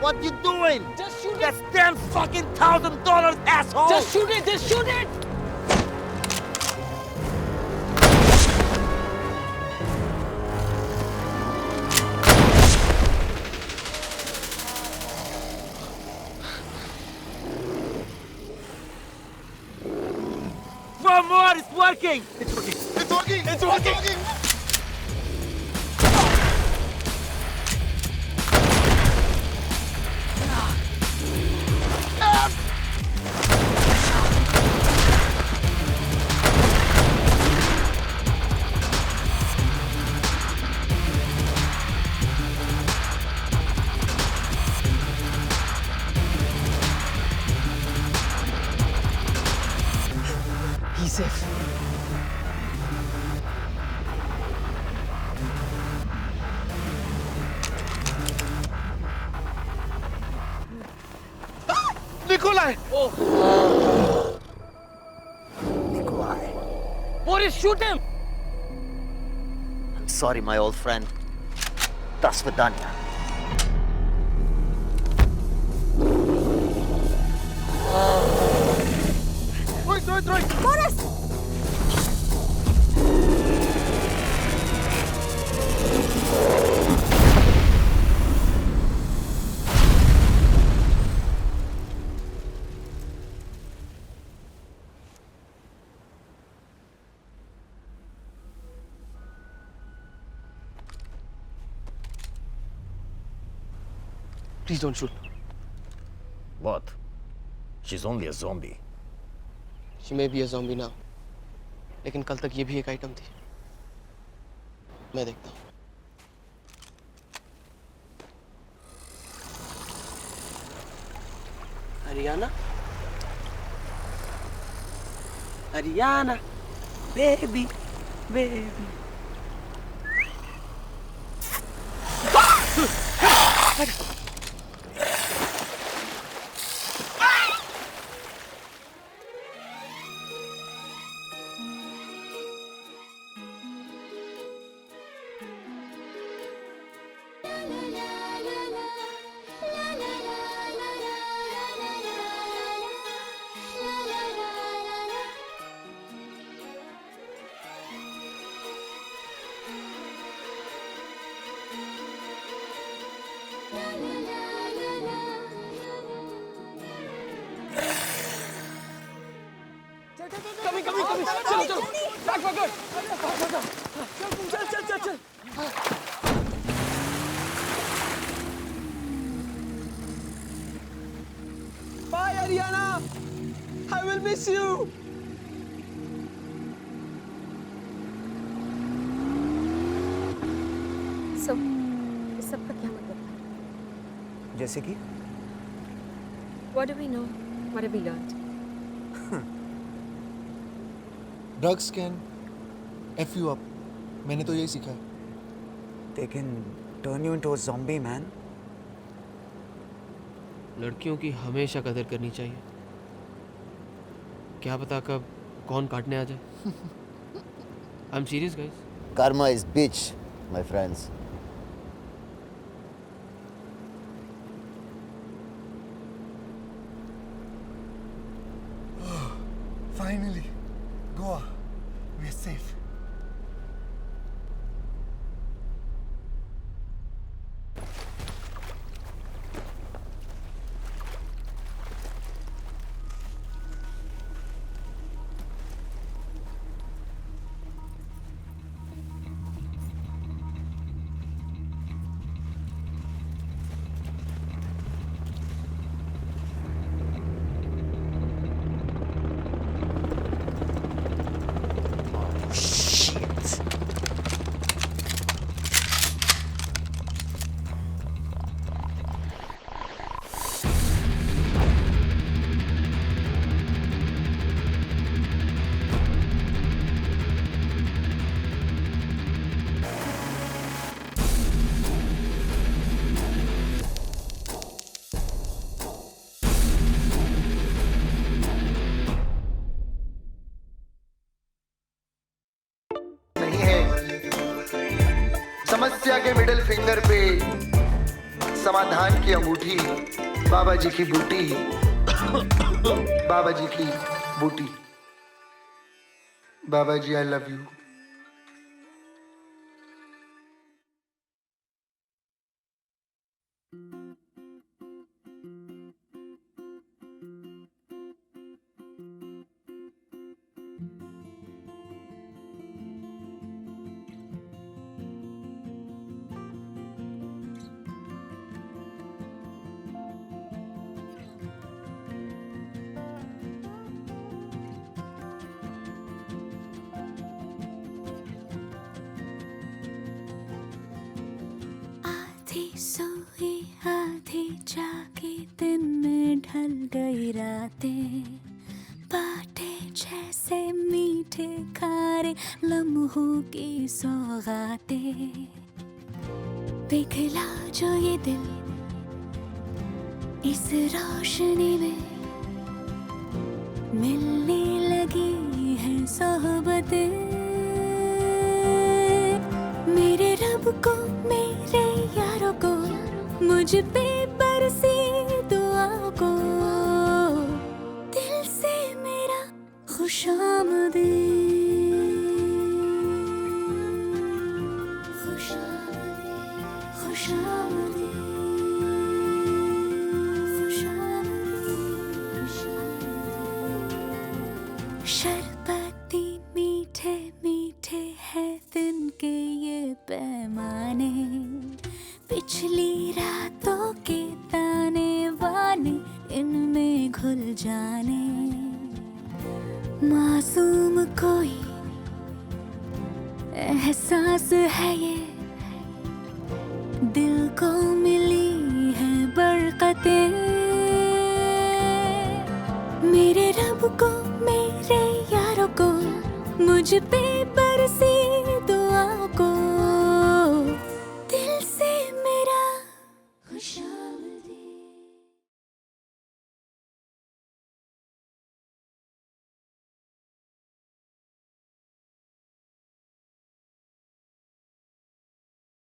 What you doing? just shoot That's damn fucking $1,000, asshole! just shoot it One more, it's working! It's working! It's working! It's working! safe. Nikolai! Boris, shoot him! I'm sorry, my old friend. До свидания. Boris! Please don't shoot. What? She's only a zombie. She may be a zombie now. लेकिन कल तक ये भी एक item थी. मैं देखता हूँ. Ariana? Ariana, baby, baby. Coming. चलो. Back. चल. Bye, Ariana. I will miss you. So, इस सब का क्या मतलब है? जैसे कि What do we know? What have we learned? Drugs can F you up. मैंने तो यही सीखा है. they can turn you into a zombie, man. लड़कियों की हमेशा कदर करनी चाहिए. क्या पता कब कौन काटने आ जाए. I'm serious, guys. Karma is bitch, my friends. Finally, Goa. We're safe. समस्या के मिडिल फिंगर पे समाधान की अंगूठी, बाबा जी की बूटी, बाबा जी की बूटी. बाबा जी आई लव यू. सोई आधी जागी दिन में ढल गई रातें, बातें जैसे मी मीठे खारे लम्हों की सौगाते पिघला जो ये दिल इस रोशनी में मिलने लगी है सोहबतें मेरे रब को मेरे यारों को मुझ पे बरसी दुआओं को दिल से मेरा खुशामदीद शरबती मीठे मीठे हैं दिन के ये पैमाने पिछली रातों के ताने बाने इनमें घुल जाने मासूम कोई एहसास है ये दिल को मिली है बरकतें मेरे रब को मेरे यारों को मुझ पे बरसी